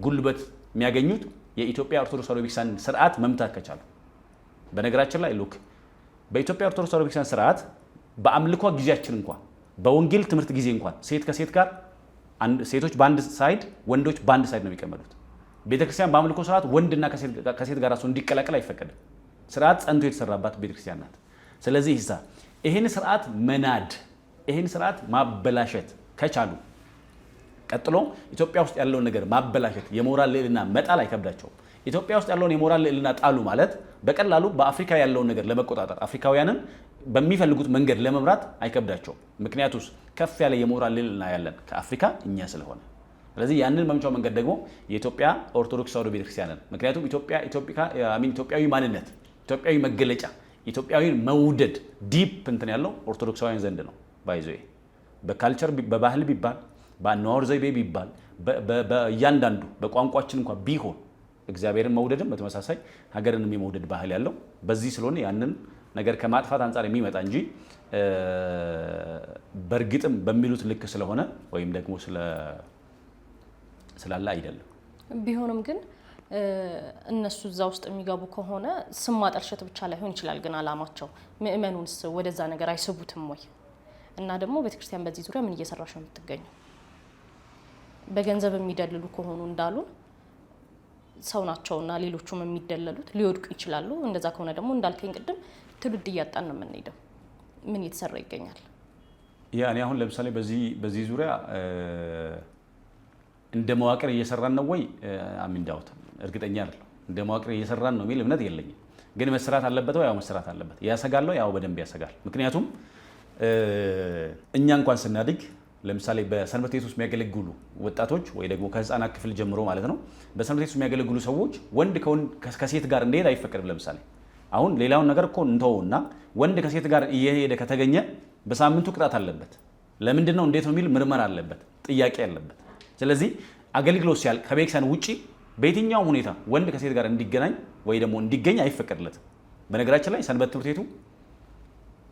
[SPEAKER 1] ጉልበት የሚያገኙት የኢትዮጵያ ኦርቶዶክስ ተዋሕዶ ቤተክርስቲያን ስርዓት መምታት ከቻሉ። በነገራችን ላይ ሉክ በኢትዮጵያ ኦርቶዶክስ ተዋሕዶ ቤተክርስቲያን ስርዓት በአምልኮ ጊዜያችን እንኳን በወንጌል ትምህርት ጊዜ እንኳን ሴት ከሴት ጋር ሴቶች በአንድ ሳይድ ወንዶች በአንድ ሳይድ ነው የሚቀመጡት። ቤተክርስቲያን በአምልኮ ስርዓት ወንድና ከሴት ጋር ራሱ እንዲቀላቀል አይፈቀድም። ስርዓት ጸንቶ የተሰራባት ቤተክርስቲያን ናት። ስለዚህ ይህን ስርዓት መናድ፣ ይህን ስርዓት ማበላሸት ከቻሉ ቀጥሎ ኢትዮጵያ ውስጥ ያለውን ነገር ማበላሸት የሞራል ልዕልና መጣል አይከብዳቸውም። ኢትዮጵያ ውስጥ ያለውን የሞራል ልዕልና ጣሉ ማለት በቀላሉ በአፍሪካ ያለውን ነገር ለመቆጣጠር አፍሪካውያንን በሚፈልጉት መንገድ ለመምራት አይከብዳቸውም። ምክንያቱስ ከፍ ያለ የሞራል ልዕልና ያለን ከአፍሪካ እኛ ስለሆነ። ስለዚህ ያንን መምቻው መንገድ ደግሞ የኢትዮጵያ ኦርቶዶክስ ተዋሕዶ ቤተክርስቲያንን፣ ምክንያቱም ኢትዮጵያዊ ማንነት፣ ኢትዮጵያዊ መገለጫ፣ ኢትዮጵያዊ መውደድ ዲፕ እንትን ያለው ኦርቶዶክሳውያን ዘንድ ነው። ባይዞ በካልቸር በባህል ቢባል በአኗኗር ዘይቤ ቢባል በእያንዳንዱ በቋንቋችን እንኳን ቢሆን እግዚአብሔርን መውደድም በተመሳሳይ ሀገርንም የመውደድ ባህል ያለው በዚህ ስለሆነ ያንን ነገር ከማጥፋት አንጻር የሚመጣ እንጂ በእርግጥም በሚሉት ልክ ስለሆነ ወይም ደግሞ ስላለ አይደለም።
[SPEAKER 2] ቢሆንም ግን እነሱ እዛ ውስጥ የሚገቡ ከሆነ ስም ማጠልሸት ብቻ ላይሆን ይችላል። ግን አላማቸው ምእመኑንስ ወደዛ ነገር አይስቡትም ወይ? እና ደግሞ ቤተክርስቲያን በዚህ ዙሪያ ምን እየሰራች ነው የምትገኘው? በገንዘብ የሚደልሉ ከሆኑ እንዳሉ ሰው ናቸውና ሌሎቹም የሚደለሉት ሊወድቁ ይችላሉ። እንደዛ ከሆነ ደግሞ እንዳልከኝ ቅድም ትውልድ እያጣን ነው የምንሄደው። ምን እየተሰራ ይገኛል?
[SPEAKER 1] እኔ አሁን ለምሳሌ በዚህ ዙሪያ እንደ መዋቅር እየሰራን ነው ወይ? አሚንዳውት እርግጠኛ አይደለሁ። እንደ መዋቅር እየሰራን ነው የሚል እምነት የለኝም። ግን መሰራት አለበት ወይ? ያው መሰራት አለበት። ያሰጋል ወይ? ያው በደንብ ያሰጋል። ምክንያቱም እኛ እንኳን ስናድግ ለምሳሌ በሰንበት ቤት ውስጥ የሚያገለግሉ ወጣቶች ወይ ደግሞ ከህፃናት ክፍል ጀምሮ ማለት ነው በሰንበት ቤት ውስጥ የሚያገለግሉ ሰዎች ወንድ ከሴት ጋር እንዲሄድ አይፈቀድም። ለምሳሌ አሁን ሌላውን ነገር እኮ እንተውና ወንድ ከሴት ጋር እየሄደ ከተገኘ በሳምንቱ ቅጣት አለበት። ለምንድን ነው እንዴት ነው የሚል ምርመራ አለበት፣ ጥያቄ አለበት። ስለዚህ አገልግሎት ሲያልቅ ከቤተክርስቲያን ውጪ በየትኛውም ሁኔታ ወንድ ከሴት ጋር እንዲገናኝ ወይ ደግሞ እንዲገኝ አይፈቀድለትም። በነገራችን ላይ ሰንበት ትምህርት ቤቱ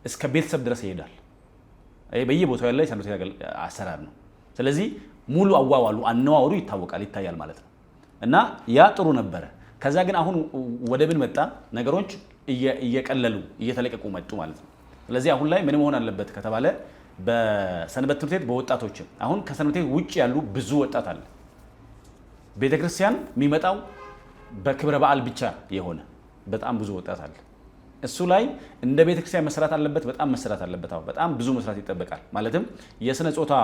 [SPEAKER 1] እስከ ቤተሰብ ድረስ ይሄዳል። በየቦታው ያለ የሰንበት አሰራር ነው። ስለዚህ ሙሉ አዋዋሉ አነዋወሩ ይታወቃል፣ ይታያል ማለት ነው። እና ያ ጥሩ ነበረ። ከዛ ግን አሁን ወደ ምን መጣ? ነገሮች እየቀለሉ እየተለቀቁ መጡ ማለት ነው። ስለዚህ አሁን ላይ ምን መሆን አለበት ከተባለ በሰንበት ትምህርት ቤት በወጣቶችም አሁን ከሰንበት ቤት ውጭ ያሉ ብዙ ወጣት አለ። ቤተክርስቲያን የሚመጣው በክብረ በዓል ብቻ የሆነ በጣም ብዙ ወጣት አለ። እሱ ላይ እንደ ቤተክርስቲያን መስራት አለበት፣ በጣም መስራት አለበት። በጣም ብዙ መስራት ይጠበቃል። ማለትም የስነ ጾታ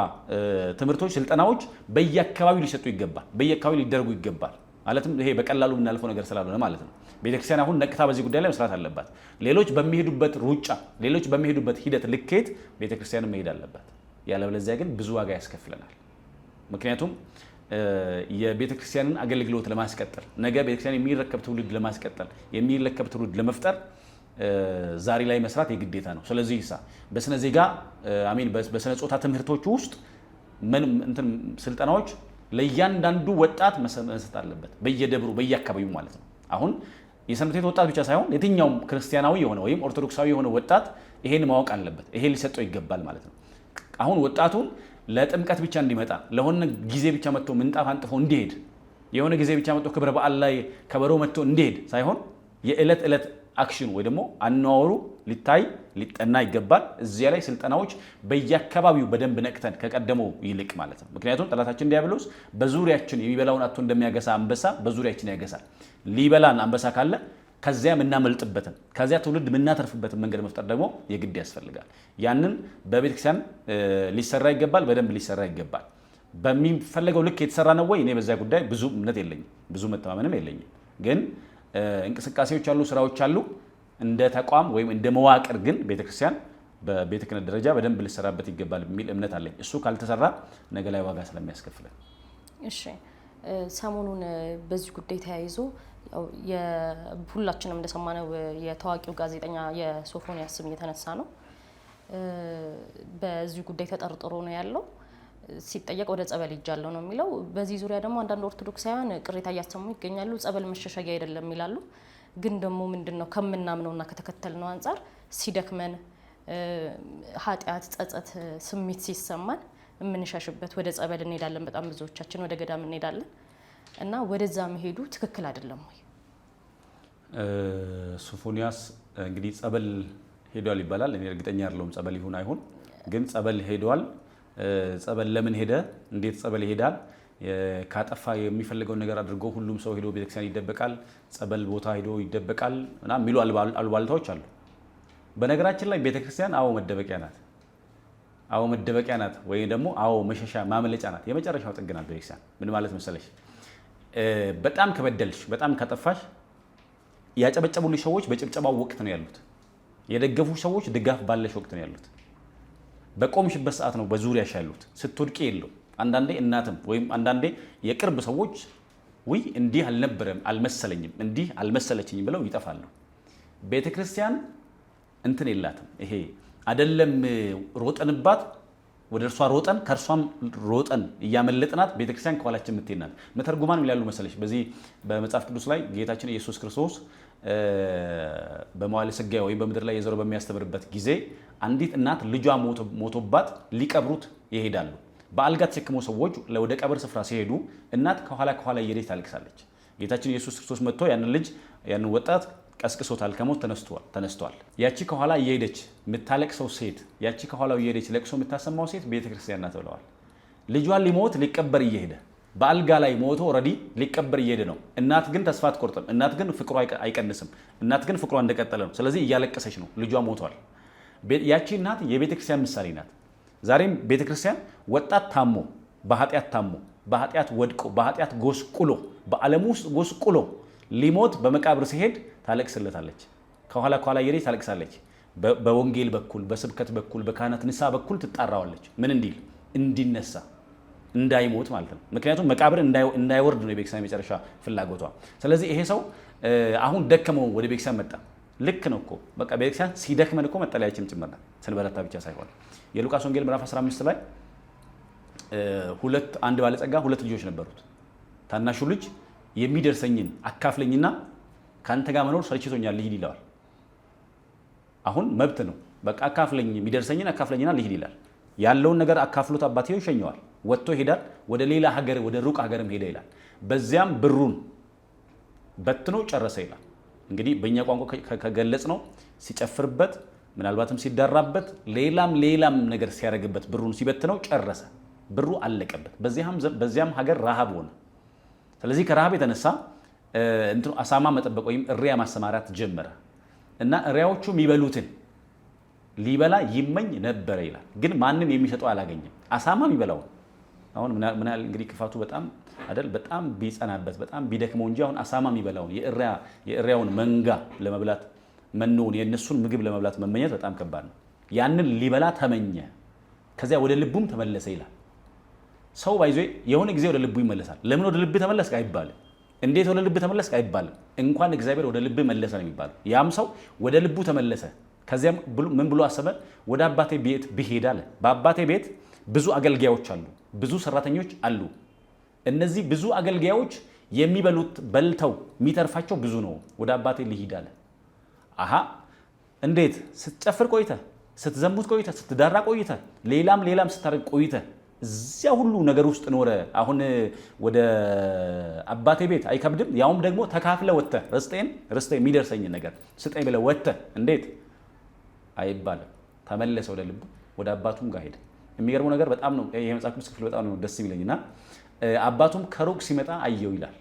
[SPEAKER 1] ትምህርቶች፣ ስልጠናዎች በየአካባቢው ሊሰጡ ይገባል፣ በየአካባቢው ሊደረጉ ይገባል። ማለትም ይሄ በቀላሉ የምናልፈው ነገር ስላልሆነ ማለት ነው። ቤተክርስቲያን አሁን ነቅታ በዚህ ጉዳይ ላይ መስራት አለባት። ሌሎች በሚሄዱበት ሩጫ፣ ሌሎች በሚሄዱበት ሂደት ልኬት ቤተክርስቲያን መሄድ አለባት። ያለበለዚያ ግን ብዙ ዋጋ ያስከፍለናል። ምክንያቱም የቤተክርስቲያንን አገልግሎት ለማስቀጠል ነገ ቤተክርስቲያን የሚረከብ ትውልድ ለማስቀጠል የሚረከብ ትውልድ ለመፍጠር ዛሬ ላይ መስራት የግዴታ ነው። ስለዚህ በስነ ዜጋ በስነ ጾታ ትምህርቶች ውስጥ ስልጠናዎች ለእያንዳንዱ ወጣት መስጠት አለበት፣ በየደብሩ በየአካባቢው ማለት ነው። አሁን የሰንበት ቤት ወጣት ብቻ ሳይሆን የትኛውም ክርስቲያናዊ የሆነ ወይም ኦርቶዶክሳዊ የሆነ ወጣት ይሄን ማወቅ አለበት፣ ይሄ ሊሰጠው ይገባል ማለት ነው። አሁን ወጣቱን ለጥምቀት ብቻ እንዲመጣ ለሆነ ጊዜ ብቻ መጥቶ ምንጣፍ አንጥፎ እንዲሄድ የሆነ ጊዜ ብቻ መጥቶ ክብረ በዓል ላይ ከበሮ መጥቶ እንዲሄድ ሳይሆን የዕለት ዕለት አክሽኑ ወይ ደግሞ አነዋወሩ ሊታይ ሊጠና ይገባል። እዚያ ላይ ስልጠናዎች በየአካባቢው በደንብ ነቅተን ከቀደመው ይልቅ ማለት ነው። ምክንያቱም ጠላታችን ዲያብሎስ በዙሪያችን የሚበላውን አጥቶ እንደሚያገሳ አንበሳ በዙሪያችን ያገሳል። ሊበላን አንበሳ ካለ ከዚያ የምናመልጥበትን ከዚያ ትውልድ የምናተርፍበትን መንገድ መፍጠር ደግሞ የግድ ያስፈልጋል። ያንን በቤተክርስቲያን ሊሰራ ይገባል፣ በደንብ ሊሰራ ይገባል። በሚፈለገው ልክ የተሰራ ነው ወይ? እኔ በዚያ ጉዳይ ብዙ እምነት የለኝም፣ ብዙ መተማመንም የለኝም። ግን እንቅስቃሴዎች አሉ፣ ስራዎች አሉ። እንደ ተቋም ወይም እንደ መዋቅር ግን ቤተክርስቲያን በቤተ ክህነት ደረጃ በደንብ ሊሰራበት ይገባል የሚል እምነት አለኝ። እሱ ካልተሰራ ነገ ላይ ዋጋ ስለሚያስከፍለን።
[SPEAKER 2] እሺ፣ ሰሞኑን በዚህ ጉዳይ ተያይዞ ሁላችንም እንደሰማነው የታዋቂው ጋዜጠኛ የሶፎንያስ ስም እየተነሳ ነው። በዚህ ጉዳይ ተጠርጥሮ ነው ያለው። ሲጠየቅ ወደ ጸበል ይጃለው ነው የሚለው። በዚህ ዙሪያ ደግሞ አንዳንድ ኦርቶዶክሳውያን ቅሬታ እያሰሙ ይገኛሉ። ጸበል መሸሸጊያ አይደለም ይላሉ። ግን ደግሞ ምንድነው ከምናምነውና ከተከተልነው አንጻር ሲደክመን ኃጢአት፣ ጸጸት ስሜት ሲሰማን የምንሻሽበት ወደ ጸበል እንሄዳለን። በጣም ብዙዎቻችን ወደ ገዳም እንሄዳለን እና ወደዛ መሄዱ ትክክል አይደለም ወይ?
[SPEAKER 1] ሶፎንያስ እንግዲህ ጸበል ሄዷል ይባላል። እኔ እርግጠኛ አይደለሁም ጸበል ይሁን አይሁን፣ ግን ጸበል ሄዷል። ጸበል ለምን ሄደ? እንዴት ጸበል ይሄዳል? ካጠፋ የሚፈልገውን ነገር አድርጎ ሁሉም ሰው ሄዶ ቤተክርስቲያን ይደበቃል፣ ጸበል ቦታ ሄዶ ይደበቃል እና የሚሉ አሉባልታዎች አሉ። በነገራችን ላይ ቤተክርስቲያን አዎ መደበቂያ ናት፣ አዎ መደበቂያ ናት፣ ወይ ደግሞ አዎ መሸሻ ማምለጫ ናት። የመጨረሻው ጥግ ናት ቤተክርስቲያን። ምን ማለት መሰለሽ? በጣም ከበደልሽ፣ በጣም ከጠፋሽ ያጨበጨቡልሽ ሰዎች በጭብጨባው ወቅት ነው ያሉት። የደገፉ ሰዎች ድጋፍ ባለሽ ወቅት ነው ያሉት። በቆምሽበት ሰዓት ነው በዙሪያሽ ያሉት። ስትወድቂ የለው። አንዳንዴ እናትም ወይም አንዳንዴ የቅርብ ሰዎች ውይ እንዲህ አልነበረም አልመሰለኝም፣ እንዲህ አልመሰለችኝም ብለው ይጠፋሉ። ቤተክርስቲያን እንትን የላትም። ይሄ አይደለም ሮጠንባት ወደ እርሷ ሮጠን ከእርሷም ሮጠን እያመለጥናት ቤተክርስቲያን ከኋላችን የምትሄድ ናት። መተርጉማን ይላሉ መሰለሽ በዚህ በመጽሐፍ ቅዱስ ላይ ጌታችን ኢየሱስ ክርስቶስ በመዋዕለ ሥጋዌ ወይም በምድር ላይ የዞረ በሚያስተምርበት ጊዜ አንዲት እናት ልጇ ሞቶባት ሊቀብሩት ይሄዳሉ። በአልጋ ተሸክመው ሰዎች ወደ ቀብር ስፍራ ሲሄዱ እናት ከኋላ እየሄደች ታለቅሳለች። ጌታችን ኢየሱስ ክርስቶስ መጥቶ ያንን ልጅ ያንን ወጣት ቀስቅሶታል፣ ከሞት ተነስቷል። ያቺ ከኋላ እየሄደች የምታለቅሰው ሴት፣ ያቺ ከኋላው እየሄደች ለቅሶ የምታሰማው ሴት ቤተክርስቲያን ናት ብለዋል። ልጇን ሊሞት ሊቀበር እየሄደ በአልጋ ላይ ሞቶ ኦልሬዲ ሊቀበር እየሄደ ነው። እናት ግን ተስፋ አትቆርጥም። እናት ግን ፍቅሯ አይቀንስም። እናት ግን ፍቅሯ እንደቀጠለ ነው። ስለዚህ እያለቀሰች ነው፣ ልጇ ሞቷል። ያቺ እናት የቤተክርስቲያን ምሳሌ ናት። ዛሬም ቤተክርስቲያን ወጣት ታሞ በኃጢአት ታሞ በኃጢአት ወድቆ በኃጢአት ጎስቁሎ በዓለም ውስጥ ጎስቁሎ ሊሞት በመቃብር ሲሄድ ታለቅስለታለች። ከኋላ እየሄደች ታለቅሳለች። በወንጌል በኩል በስብከት በኩል በካህናት ንስሐ በኩል ትጣራዋለች። ምን እንዲል እንዲነሳ እንዳይሞት ማለት ነው። ምክንያቱም መቃብር እንዳይወርድ ነው የቤተክርስቲያን የመጨረሻ ፍላጎቷ። ስለዚህ ይሄ ሰው አሁን ደከመው ወደ ቤተክርስቲያን መጣ። ልክ ነው እኮ በቃ ቤተክርስቲያን ሲደክመን እኮ መጠለያችን ጭምር ናት፣ ስንበረታ ብቻ ሳይሆን። የሉቃስ ወንጌል ምዕራፍ 15 ላይ አንድ ባለጸጋ 2 ልጆች ነበሩት። ታናሹ ልጅ የሚደርሰኝን አካፍለኝና ከአንተ ጋር መኖር ሰልችቶኛል ልሂድ ይለዋል። አሁን መብት ነው። በቃ አካፍለኝ፣ የሚደርሰኝን አካፍለኝና ልሂድ ይላል። ያለውን ነገር አካፍሎት አባትየው ይሸኘዋል። ወጥቶ ይሄዳል። ወደ ሌላ ሀገር ወደ ሩቅ ሀገርም ሄደ ይላል። በዚያም ብሩን በትኖ ጨረሰ ይላል። እንግዲህ በእኛ ቋንቋ ከገለጽ ነው ሲጨፍርበት፣ ምናልባትም ሲዳራበት፣ ሌላም ነገር ሲያደርግበት ብሩን ሲበትነው ጨረሰ። ብሩ አለቀበት። በዚያም ሀገር ረሃብ ሆነ። ስለዚህ ከረሃብ የተነሳ አሳማ መጠበቅ ወይም እሪያ ማሰማራት ጀመረ እና እሪያዎቹ የሚበሉትን ሊበላ ይመኝ ነበረ ይላል። ግን ማንም የሚሰጠው አላገኘም። አሳማ የሚበላው አሁን ምን ያህል እንግዲህ ክፋቱ በጣም ቢጸናበት በጣም ቢደክመው እንጂ አሁን አሳማ የሚበላውን የእሪያውን መንጋ ለመብላት መኖውን የእነሱን ምግብ ለመብላት መመኘት በጣም ከባድ ነው። ያንን ሊበላ ተመኘ። ከዚያ ወደ ልቡም ተመለሰ ይላል። ሰው ባይዞ የሆነ ጊዜ ወደ ልቡ ይመለሳል። ለምን ወደ ልብ ተመለስክ አይባልም። እንዴት ወደ ልብ ተመለስክ አይባልም። እንኳን እግዚአብሔር ወደ ልብ መለሰ ነው የሚባለው። ያም ሰው ወደ ልቡ ተመለሰ። ከዚያም ምን ብሎ አሰበ? ወደ አባቴ ቤት ብሄድ አለ። በአባቴ ቤት ብዙ አገልጋዮች አሉ፣ ብዙ ሰራተኞች አሉ። እነዚህ ብዙ አገልጋዮች የሚበሉት በልተው የሚተርፋቸው ብዙ ነው። ወደ አባቴ ልሂድ አለ። አሃ እንዴት? ስትጨፍር ቆይተ፣ ስትዘሙት ቆይተ፣ ስትዳራ ቆይተ፣ ሌላም ስታደርግ ቆይተ እዚያ ሁሉ ነገር ውስጥ ኖረ። አሁን ወደ አባቴ ቤት አይከብድም? ያውም ደግሞ ተካፍለ ወጥተ ርስቴ የሚደርሰኝን ነገር ስጠኝ ብለ ወጥተ እንዴት አይባልም። ተመለሰ ወደ ልቡ፣ ወደ አባቱም ጋር ሄደ። የሚገርመው ነገር በጣም ነው ይሄ መጽሐፍ ቅዱስ ክፍል በጣም ነው ደስ የሚለኝና አባቱም ከሩቅ ሲመጣ አየው ይላል።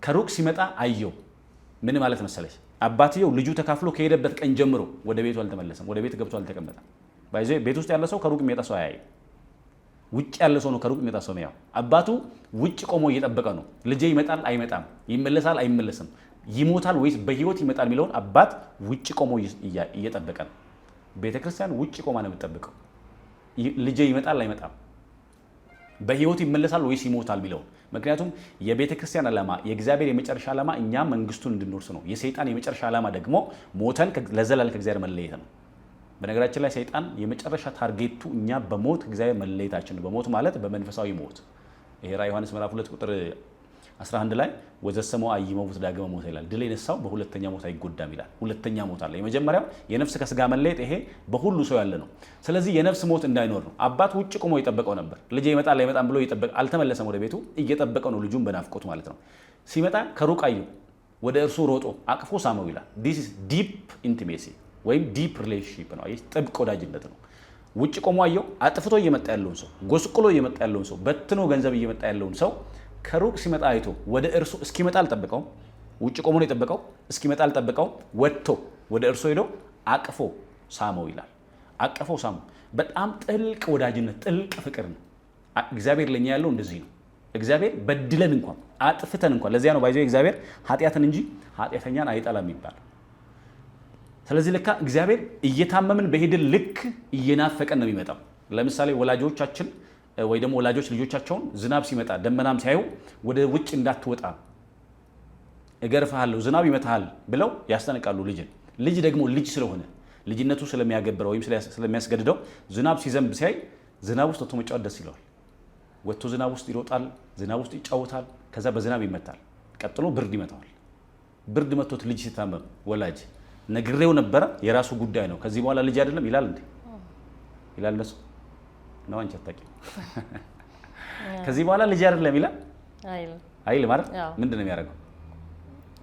[SPEAKER 1] ከሩቅ ሲመጣ አየው ምን ማለት መሰለሽ? አባትየው ልጁ ተካፍሎ ከሄደበት ቀን ጀምሮ ወደ ቤቱ አልተመለሰም፣ ወደ ቤት ገብቶ አልተቀመጠም። ባይዘ ቤት ውስጥ ያለ ሰው ከሩቅ የሚመጣ ሰው አያይም። ውጭ ያለ ሰው ነው ከሩቅ የሚመጣ ሰው ነው። ያው አባቱ ውጭ ቆሞ እየጠበቀ ነው። ልጄ ይመጣል አይመጣም፣ ይመለሳል አይመለስም፣ ይሞታል ወይስ በህይወት ይመጣል የሚለውን አባት ውጭ ቆሞ እየጠበቀ ነው። ቤተክርስቲያን ውጭ ቆማ ነው የምትጠብቀው። ልጄ ይመጣል አይመጣም፣ በህይወት ይመለሳል ወይስ ይሞታል የሚለውን። ምክንያቱም የቤተክርስቲያን ዓላማ የእግዚአብሔር የመጨረሻ ዓላማ እኛ መንግስቱን እንድንወርስ ነው። የሰይጣን የመጨረሻ ዓላማ ደግሞ ሞተን ለዘላለም ከእግዚአብሔር መለየት ነው። በነገራችን ላይ ሰይጣን የመጨረሻ ታርጌቱ እኛ በሞት እግዚአብሔር መለየታችን ነው። በሞት ማለት በመንፈሳዊ ሞት። ይሄ ራዕየ ዮሐንስ ምዕራፍ 2 ቁጥር 11 ላይ ወዘሰመው አይመውት ዳግመ ሞት ይላል። ድል የነሳው በሁለተኛ ሞት አይጎዳም ይላል። ሁለተኛ ሞት አለ። የመጀመሪያው የነፍስ ከስጋ መለየት፣ ይሄ በሁሉ ሰው ያለ ነው። ስለዚህ የነፍስ ሞት እንዳይኖር ነው። አባት ውጭ ቆሞ እየጠበቀው ነበር። ልጄ ይመጣል አይመጣም ብሎ እየጠበቀ አልተመለሰም። ወደ ቤቱ እየጠበቀው ነው፣ ልጁን በናፍቆት ማለት ነው። ሲመጣ ከሩቅ አየው፣ ወደ እርሱ ሮጦ አቅፎ ሳመው ይላል። ዲስ ኢዝ ዲፕ ኢንቲሜሲ ወይም ዲፕ ሪሌሽንሺፕ ነው። ጥብቅ ወዳጅነት ነው። ውጭ ቆሞ አየው። አጥፍቶ እየመጣ ያለውን ሰው፣ ጎስቁሎ እየመጣ ያለውን ሰው፣ በትኖ ገንዘብ እየመጣ ያለውን ሰው ከሩቅ ሲመጣ አይቶ ወደ እርሱ እስኪመጣ አልጠበቀው። ውጭ ቆሞ ነው የጠበቀው። እስኪመጣ አልጠበቀው። ወጥቶ ወደ እርሱ ሄዶ አቅፎ ሳመው ይላል። አቅፎ ሳመው። በጣም ጥልቅ ወዳጅነት፣ ጥልቅ ፍቅር ነው። እግዚአብሔር ለኛ ያለው እንደዚህ ነው። እግዚአብሔር በድለን እንኳን አጥፍተን እንኳን፣ ለዚያ ነው ባይዘው እግዚአብሔር ኃጢአትን እንጂ ኃጢአተኛን አይጠላም ይባላል። ስለዚህ ለካ እግዚአብሔር እየታመምን በሄድን ልክ እየናፈቀን ነው የሚመጣው። ለምሳሌ ወላጆቻችን ወይ ደግሞ ወላጆች ልጆቻቸውን ዝናብ ሲመጣ ደመናም ሲያዩ ወደ ውጭ እንዳትወጣ እገርፍሃለሁ፣ ዝናብ ይመታሃል ብለው ያስጠነቃሉ ልጅን። ልጅ ደግሞ ልጅ ስለሆነ ልጅነቱ ስለሚያገብረው ወይም ስለሚያስገድደው ዝናብ ሲዘንብ ሲያይ ዝናብ ውስጥ ወጥቶ መጫወት ደስ ይለዋል። ወጥቶ ዝናብ ውስጥ ይሮጣል፣ ዝናብ ውስጥ ይጫወታል። ከዛ በዝናብ ይመታል። ቀጥሎ ብርድ ይመታዋል። ብርድ መቶት ልጅ ሲታመም ወላጅ ነግሬው ነበረ የራሱ ጉዳይ ነው፣ ከዚህ በኋላ ልጅ አይደለም ይላል እንዴ? ይላል እነሱ ነው አንቺ አታውቂም። ከዚህ በኋላ ልጅ አይደለም ይላል አይል ማለት ምንድን ነው የሚያደርገው?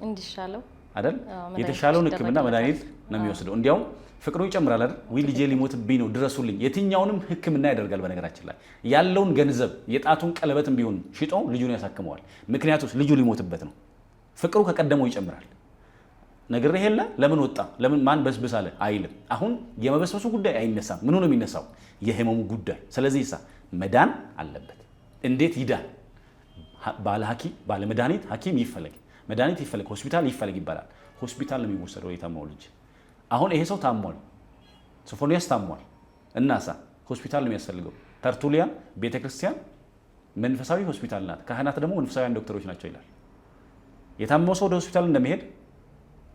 [SPEAKER 2] እንዲሻለው
[SPEAKER 1] አይደል? የተሻለውን ሕክምና መድኃኒት ነው የሚወስደው። እንዲያውም ፍቅሩ ይጨምራል አይደል? ወይ ልጄ ሊሞትብኝ ነው ድረሱልኝ። የትኛውንም ሕክምና ያደርጋል። በነገራችን ላይ ያለውን ገንዘብ የጣቱን ቀለበትም ቢሆን ሽጦ ልጁን ያሳክመዋል። ምክንያቱም ልጁ ሊሞትበት ነው። ፍቅሩ ከቀደመው ይጨምራል። ነግሬህ የለ ለምን ወጣ ለምን ማን በስብስ አለ አይልም። አሁን የመበስበሱ ጉዳይ አይነሳም። ምኑ ነው የሚነሳው? የህመሙ ጉዳይ። ስለዚህ መዳን አለበት። እንዴት ይዳን? ባለ መድኃኒት ሐኪም ይፈለግ፣ መድኃኒት ይፈለግ፣ ሆስፒታል ይፈለግ ይባላል። ሆስፒታል ነው የሚወሰደው የታመው ልጅ። አሁን ይሄ ሰው ታሟል፣ ሶፎንያስ ታሟል። እናሳ ሆስፒታል ነው የሚያስፈልገው። ተርቱሊያን ቤተክርስቲያን መንፈሳዊ ሆስፒታል ናት፣ ካህናት ደግሞ መንፈሳዊያን ዶክተሮች ናቸው ይላል። የታመመው ሰው ወደ ሆስፒታል እንደሚሄድ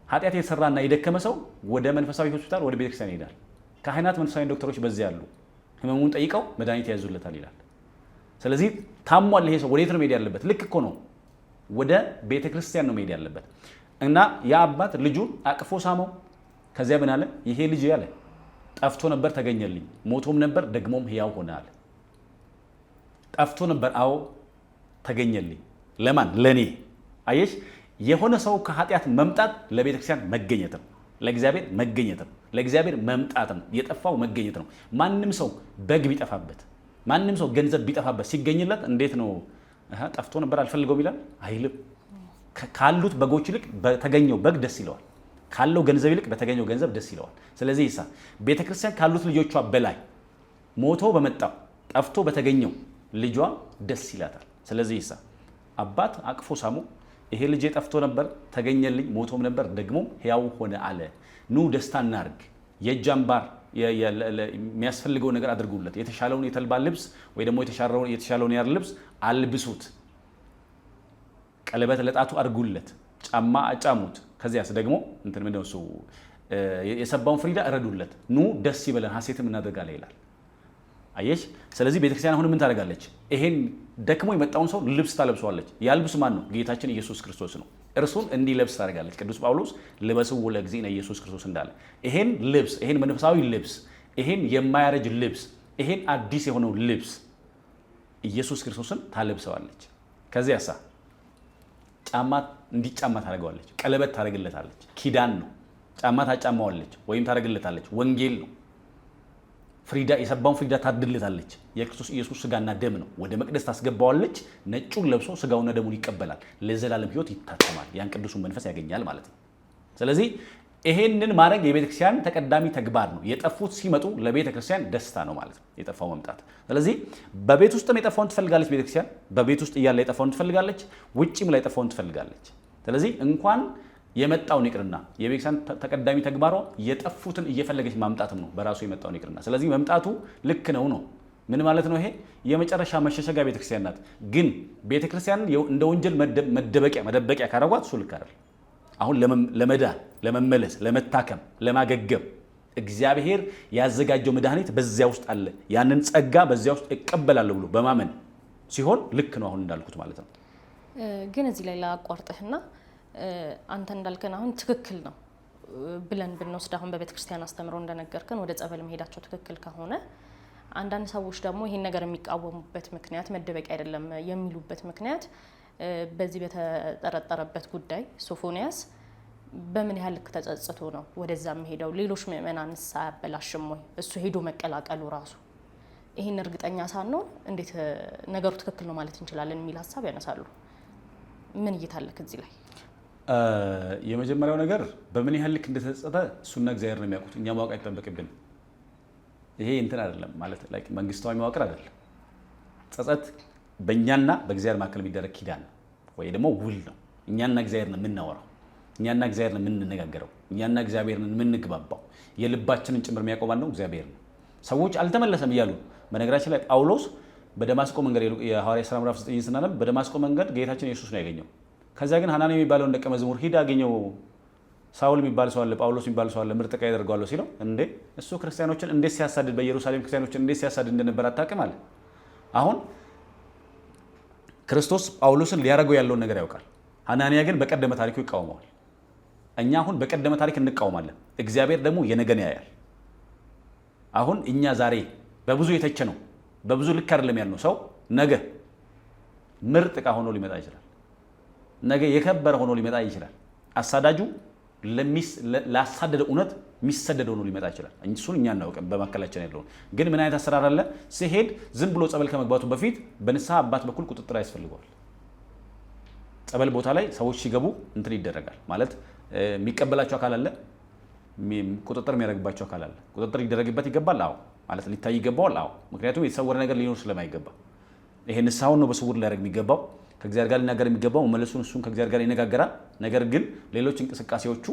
[SPEAKER 1] ኃጢአት የተሰራና የደከመ ሰው ወደ መንፈሳዊ ሆስፒታል ወደ ቤተክርስቲያን ይሄዳል። ካህናት መንፈሳዊ ዶክተሮች በዚያ ያሉ ህመሙን ጠይቀው መድኃኒት ያዙለታል ይላል። ስለዚህ ታሟል ይሄ ሰው ወዴት ነው መሄድ ያለበት? ልክ እኮ ነው፣ ወደ ቤተክርስቲያን ነው መሄድ ያለበት። እና ያ አባት ልጁን አቅፎ ሳመው። ከዚያ ምን አለ? ይሄ ልጅ ያለ ጠፍቶ ነበር ተገኘልኝ፣ ሞቶም ነበር ደግሞም ሕያው ሆነ አለ። ጠፍቶ ነበር፣ አዎ ተገኘልኝ። ለማን? ለኔ። አየሽ፣ የሆነ ሰው ከኃጢአት መምጣት ለቤተክርስቲያን መገኘት ነው፣ ለእግዚአብሔር መገኘት ነው፣ ለእግዚአብሔር መምጣት ነው፣ የጠፋው መገኘት ነው። ማንም ሰው በግ ቢጠፋበት፣ ማንም ሰው ገንዘብ ቢጠፋበት ሲገኝለት እንዴት ነው ጠፍቶ ነበር አልፈልገውም ይላል? አይልም። ካሉት በጎች ይልቅ በተገኘው በግ ደስ ይለዋል። ካለው ገንዘብ ይልቅ በተገኘው ገንዘብ ደስ ይለዋል። ስለዚህ ይሳ ቤተክርስቲያን ካሉት ልጆቿ በላይ ሞቶ በመጣው ጠፍቶ በተገኘው ልጇ ደስ ይላታል። ስለዚህ ይሳ አባት አቅፎ ሳሙ። ይሄ ልጅ ጠፍቶ ነበር ተገኘልኝ፣ ሞቶም ነበር ደግሞም ሕያው ሆነ አለ። ኑ ደስታ እናርግ። የእጅ አምባር የሚያስፈልገው ነገር አድርጉለት። የተሻለውን የተልባ ልብስ ወይ ደግሞ የተሻለውን ያር ልብስ አልብሱት። ቀለበት ለጣቱ አድርጉለት። ጫማ አጫሙት። ከዚያስ ደግሞ እንትን ምንድነው እሱ የሰባውን ፍሪዳ እረዱለት። ኑ ደስ ይበለን ሐሴትም እናደርጋለን ይላል። አየሽ። ስለዚህ ቤተክርስቲያን አሁን ምን ታደርጋለች? ይሄን ደክሞ የመጣውን ሰው ልብስ ታለብሰዋለች። ያ ልብስ ማን ነው? ጌታችን ኢየሱስ ክርስቶስ ነው። እርሱን እንዲለብስ ታደርጋለች። ቅዱስ ጳውሎስ ልበስው ለእግዚእነ ኢየሱስ ክርስቶስ እንዳለ ይሄን ልብስ፣ ይሄን መንፈሳዊ ልብስ፣ ይሄን የማያረጅ ልብስ፣ ይሄን አዲስ የሆነው ልብስ ኢየሱስ ክርስቶስን ታለብሰዋለች። ከዚያሳ ጫማ እንዲጫማ ታደርገዋለች። ቀለበት ታደርግለታለች። ኪዳን ነው። ጫማ ታጫማዋለች ወይም ታደርግለታለች። ወንጌል ነው። ፍሪዳ የሰባውን ፍሪዳ ታድልታለች። የክርስቶስ ኢየሱስ ስጋና ደም ነው። ወደ መቅደስ ታስገባዋለች። ነጩን ለብሶ ስጋውና ደሙን ይቀበላል። ለዘላለም ሕይወት ይታተማል። ያን ቅዱሱን መንፈስ ያገኛል ማለት ነው። ስለዚህ ይሄንን ማድረግ የቤተክርስቲያን ተቀዳሚ ተግባር ነው። የጠፉት ሲመጡ ለቤተክርስቲያን ደስታ ነው ማለት ነው፣ የጠፋው መምጣት። ስለዚህ በቤት ውስጥም የጠፋውን ትፈልጋለች ቤተክርስቲያን። በቤት ውስጥ እያለ የጠፋውን ትፈልጋለች፣ ውጭም ላይ የጠፋውን ትፈልጋለች። ስለዚህ እንኳን የመጣውን ይቅርና የቤተክርስቲያን ተቀዳሚ ተግባሯ የጠፉትን እየፈለገች ማምጣትም ነው በራሱ የመጣውን ይቅርና። ስለዚህ መምጣቱ ልክ ነው ነው። ምን ማለት ነው? ይሄ የመጨረሻ መሸሸጊያ ቤተክርስቲያን ናት። ግን ቤተክርስቲያንን እንደ ወንጀል መደበቂያ ካረጓት እሱ ልክ አይደል። አሁን ለመዳን፣ ለመመለስ፣ ለመታከም፣ ለማገገም እግዚአብሔር ያዘጋጀው መድኃኒት በዚያ ውስጥ አለ። ያንን ጸጋ በዚያ ውስጥ እቀበላለሁ ብሎ በማመን ሲሆን ልክ ነው አሁን እንዳልኩት ማለት ነው።
[SPEAKER 2] ግን እዚህ ላይ ላቋርጥህና አንተ እንዳልከን አሁን ትክክል ነው ብለን ብንወስድ አሁን በቤተ ክርስቲያን አስተምሮ እንደነገርከን ወደ ጸበል መሄዳቸው ትክክል ከሆነ አንዳንድ ሰዎች ደግሞ ይሄን ነገር የሚቃወሙበት ምክንያት መደበቂያ አይደለም የሚሉበት ምክንያት በዚህ በተጠረጠረበት ጉዳይ ሶፎንያስ በምን ያህል ልክ ተጸጽቶ ነው ወደዛ የሚሄደው? ሌሎች ምእመናንስ አያበላሽም ወይ? እሱ ሄዶ መቀላቀሉ ራሱ ይሄን እርግጠኛ ሳንሆን እንዴት ነገሩ ትክክል ነው ማለት እንችላለን የሚል ሀሳብ ያነሳሉ። ምን እይታለክ እዚህ ላይ?
[SPEAKER 1] የመጀመሪያው ነገር በምን ያህል ልክ እንደተጸጸተ እሱና እግዚአብሔር ነው የሚያውቁት። እኛ ማወቅ አይጠበቅብን። ይሄ እንትን አይደለም ማለት ላይ መንግስታዊ መዋቅር አይደለም። ጸጸት በእኛና በእግዚአብሔር መካከል የሚደረግ ኪዳን ነው ወይ ደግሞ ውል ነው። እኛና እግዚአብሔር ነው የምናወራው፣ እኛና እግዚአብሔር ነው የምንነጋገረው፣ እኛና እግዚአብሔር ነው የምንግባባው። የልባችንን ጭምር የሚያቆማል ነው እግዚአብሔር ነው። ሰዎች አልተመለሰም እያሉ በነገራችን ላይ ጳውሎስ በደማስቆ መንገድ የሐዋርያት ሥራ ምዕራፍ 9 ስናነብ በደማስቆ መንገድ ጌታችን ኢየሱስ ነው ያገኘው። ከዚያ ግን ሐናንያ የሚባለውን ደቀ መዝሙር ሂድ አገኘው፣ ሳውል የሚባል ሰው አለ፣ ጳውሎስ የሚባል ሰው አለ፣ ምርጥ ዕቃ ያደርገዋለሁ ሲለው እንዴ እሱ ክርስቲያኖችን እንዴት ሲያሳድድ በኢየሩሳሌም ክርስቲያኖችን እንዴት ሲያሳድድ እንደነበር አታውቅም አለ። አሁን ክርስቶስ ጳውሎስን ሊያደርገው ያለውን ነገር ያውቃል። ሐናንያ ግን በቀደመ ታሪኩ ይቃወመዋል። እኛ አሁን በቀደመ ታሪክ እንቃወማለን፣ እግዚአብሔር ደግሞ የነገን ያያል። አሁን እኛ ዛሬ በብዙ የተቸ ነው በብዙ ልክ አይደለም ያልነው ሰው ነገ ምርጥ ዕቃ ሆኖ ሊመጣ ይችላል። ነገ የከበረ ሆኖ ሊመጣ ይችላል። አሳዳጁ ላሳደደ እውነት የሚሰደድ ሆኖ ሊመጣ ይችላል። እሱን እኛ እናውቅም በመካከላችን ያለውን። ግን ምን አይነት አሰራር አለ? ሲሄድ ዝም ብሎ ጸበል ከመግባቱ በፊት በንስሐ አባት በኩል ቁጥጥር ያስፈልገዋል። ጸበል ቦታ ላይ ሰዎች ሲገቡ እንትን ይደረጋል ማለት የሚቀበላቸው አካል አለ፣ ቁጥጥር የሚያደርግባቸው አካል አለ። ቁጥጥር ሊደረግበት ይገባል። አዎ ማለት ሊታይ ይገባዋል። አዎ ምክንያቱም የተሰወረ ነገር ሊኖር ስለማይገባ ይሄ ንስሐውን ነው በስውር ሊያደርግ የሚገባው። ከእግዚአብሔር ጋር ሊናገር የሚገባው መመለሱን እሱን ከእግዚአብሔር ጋር ይነጋገራል። ነገር ግን ሌሎች እንቅስቃሴዎቹ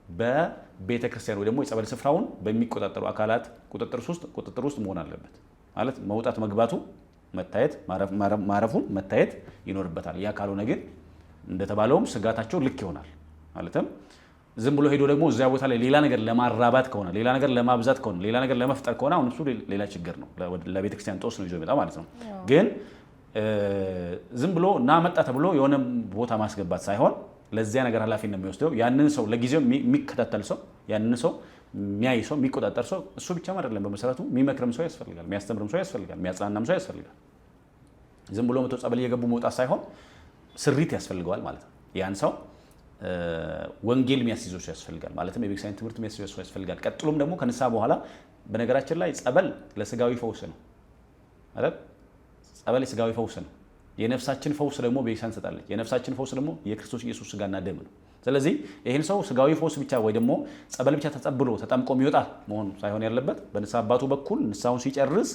[SPEAKER 1] በቤተ ክርስቲያን ወይ ደግሞ የጸበል ስፍራውን በሚቆጣጠሩ አካላት ቁጥጥር ውስጥ መሆን አለበት። ማለት መውጣት መግባቱ መታየት ማረፉን መታየት ይኖርበታል። ያ ካልሆነ ግን እንደተባለውም ስጋታቸው ልክ ይሆናል። ማለትም ዝም ብሎ ሄዶ ደግሞ እዚያ ቦታ ላይ ሌላ ነገር ለማራባት ከሆነ ሌላ ነገር ለማብዛት ከሆነ ሌላ ነገር ለመፍጠር ከሆነ አሁን እሱ ሌላ ችግር ነው፣ ለቤተ ክርስቲያን ጦስ ነው ይዞ ይመጣ ማለት ነው። ግን ዝም ብሎ እና መጣ ተብሎ የሆነ ቦታ ማስገባት ሳይሆን ለዚያ ነገር ኃላፊነት የሚወስደው ያንን ሰው ለጊዜው የሚከታተል ሰው ያንን ሰው የሚያይ ሰው የሚቆጣጠር ሰው እሱ ብቻ አይደለም። በመሰረቱ የሚመክርም ሰው ያስፈልጋል፣ የሚያስተምርም ሰው ያስፈልጋል፣ የሚያጽናናም ሰው ያስፈልጋል። ዝም ብሎ መቶ ጸበል እየገቡ መውጣት ሳይሆን ስሪት ያስፈልገዋል ማለት ነው። ያን ሰው ወንጌል የሚያስይዘው ሰው ያስፈልጋል። ማለትም የቤተክርስቲያን ትምህርት የሚያስይዘው ሰው ያስፈልጋል። ቀጥሎም ደግሞ ከንስሐ በኋላ በነገራችን ላይ ጸበል ለስጋዊ ፈውስ ነው አይደል? ጸበል የስጋዊ ፈውስ ነው። የነፍሳችን ፈውስ ደግሞ ቤተክርስቲያን ትሰጣለች። የነፍሳችን ፈውስ ደግሞ የክርስቶስ ኢየሱስ ስጋና ደም ነው። ስለዚህ ይህን ሰው ስጋዊ ፈውስ ብቻ ወይ ደግሞ ጸበል ብቻ ተጸብሎ ተጠምቆ የሚወጣ መሆን ሳይሆን ያለበት በንስሐ አባቱ በኩል ንስሐውን ሲጨርስ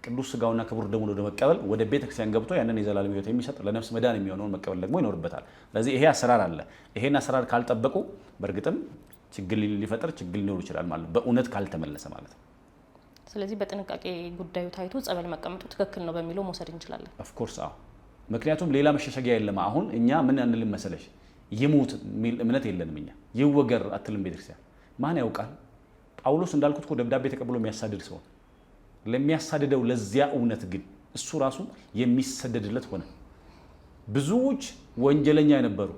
[SPEAKER 1] ቅዱስ ስጋውና ክቡር ደሙን ወደ መቀበል ወደ ቤተክርስቲያን ገብቶ ያንን የዘላለም ሕይወት የሚሰጥ ለነፍስ መዳን የሚሆነውን መቀበል ደግሞ ይኖርበታል። ስለዚህ ይሄ አሰራር አለ። ይሄን አሰራር ካልጠበቁ በእርግጥም ችግር ሊፈጠር ችግር ሊኖር ይችላል ማለት በእውነት ካልተመለሰ ማለት ነው።
[SPEAKER 2] ስለዚህ በጥንቃቄ ጉዳዩ ታይቶ ጸበል መቀመጡ ትክክል ነው በሚለው መውሰድ እንችላለን። ኦፍ
[SPEAKER 1] ኮርስ አዎ። ምክንያቱም ሌላ መሸሸጊያ የለም። አሁን እኛ ምን አንልም መሰለሽ፣ ይሙት የሚል እምነት የለንም እኛ። ይወገር አትልም ቤተክርስቲያን። ማን ያውቃል? ጳውሎስ እንዳልኩት እኮ ደብዳቤ ተቀብሎ የሚያሳድድ ሰው ለሚያሳድደው ለዚያ እውነት ግን እሱ ራሱ የሚሰደድለት ሆነ። ብዙዎች ወንጀለኛ የነበሩ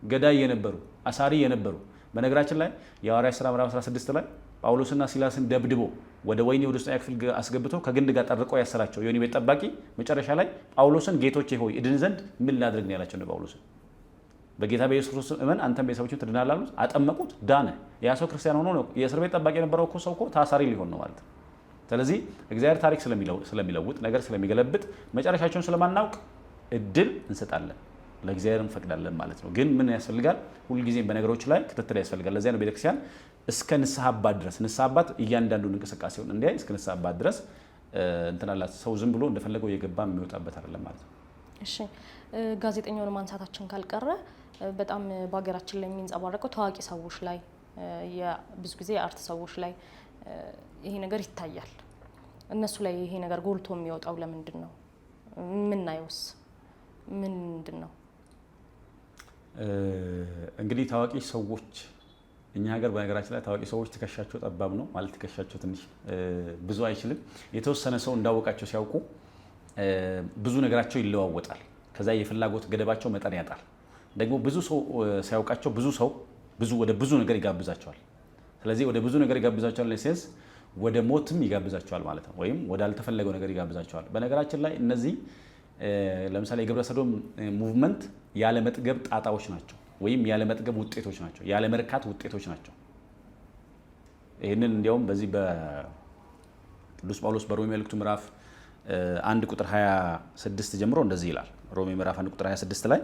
[SPEAKER 1] ገዳይ የነበሩ አሳሪ የነበሩ በነገራችን ላይ የሐዋርያት ሥራ ምዕራፍ 16 ላይ ጳውሎስና ሲላስን ደብድቦ ወደ ወህኒ ወደ ውስጠኛ ክፍል አስገብቶ ከግንድ ጋር ጠርቆ ያሰራቸው የወህኒ ቤት ጠባቂ መጨረሻ ላይ ጳውሎስን ጌቶቼ ሆይ እድን ዘንድ ምን ላድርግ ነው ያላቸው። ጳውሎስን በጌታ በኢየሱስ ክርስቶስ እመን አንተም ቤተሰቦችም ትድናለህ አሉት። አጠመቁት፣ ዳነ። ያ ሰው ክርስቲያን ሆኖ ነው። የእስር ቤት ጠባቂ የነበረው እኮ ሰው እኮ ታሳሪ ሊሆን ነው ማለት ነው። ስለዚህ እግዚአብሔር ታሪክ ስለሚለውጥ ነገር ስለሚገለብጥ መጨረሻቸውን ስለማናውቅ እድል እንሰጣለን፣ ለእግዚአብሔር እንፈቅዳለን ማለት ነው። ግን ምን ያስፈልጋል? ሁልጊዜም በነገሮች ላይ ክትትል ያስፈልጋል። ለዚያ ነው ቤተክርስቲያን እስከ ንስሐ አባት ድረስ ንስሐ አባት እያንዳንዱን እንቅስቃሴውን እንዲያይ እስከ ንስሐ አባት ድረስ እንትናላት። ሰው ዝም ብሎ እንደፈለገው እየገባ የሚወጣበት አይደለም ማለት ነው።
[SPEAKER 2] እሺ፣ ጋዜጠኛውን ማንሳታችን ካልቀረ በጣም በሀገራችን ላይ የሚንጸባረቀው ታዋቂ ሰዎች ላይ ብዙ ጊዜ የአርት ሰዎች ላይ ይሄ ነገር ይታያል። እነሱ ላይ ይሄ ነገር ጎልቶ የሚወጣው ለምንድን ነው? የምናየውስ ምንድን ነው?
[SPEAKER 1] እንግዲህ ታዋቂ ሰዎች እኛ ሀገር በነገራችን ላይ ታዋቂ ሰዎች ትከሻቸው ጠባብ ነው ማለት ትከሻቸው ትንሽ ብዙ አይችልም። የተወሰነ ሰው እንዳወቃቸው ሲያውቁ ብዙ ነገራቸው ይለዋወጣል። ከዛ የፍላጎት ገደባቸው መጠን ያጣል። ደግሞ ብዙ ሰው ሲያውቃቸው ወደ ብዙ ነገር ይጋብዛቸዋል። ስለዚህ ወደ ብዙ ነገር ይጋብዛቸዋል ሴንስ ወደ ሞትም ይጋብዛቸዋል ማለት ነው። ወይም ወደ አልተፈለገው ነገር ይጋብዛቸዋል። በነገራችን ላይ እነዚህ ለምሳሌ የግብረ ሰዶም ሙቭመንት ያለመጥገብ ጣጣዎች ናቸው፣ ወይም ያለመጥገብ ውጤቶች ናቸው፣ ያለመርካት ውጤቶች ናቸው። ይህንን እንዲያውም በዚህ በቅዱስ ጳውሎስ በሮሜ መልእክቱ ምዕራፍ 1 ቁጥር 26 ጀምሮ እንደዚህ ይላል። ሮሜ ምዕራፍ 1 ቁጥር 26 ላይ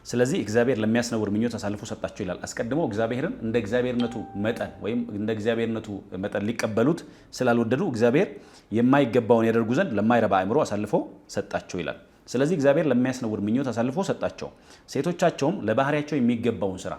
[SPEAKER 1] ስለዚህ እግዚአብሔር ለሚያስነውር ምኞት አሳልፎ ሰጣቸው ይላል። አስቀድሞ እግዚአብሔርን እንደ እግዚአብሔርነቱ መጠን ወይም እንደ እግዚአብሔርነቱ መጠን ሊቀበሉት ስላልወደዱ እግዚአብሔር የማይገባውን ያደርጉ ዘንድ ለማይረባ አእምሮ አሳልፎ ሰጣቸው ይላል። ስለዚህ እግዚአብሔር ለሚያስነውር ምኞት አሳልፎ ሰጣቸው፣ ሴቶቻቸውም ለባህሪያቸው የሚገባውን ስራ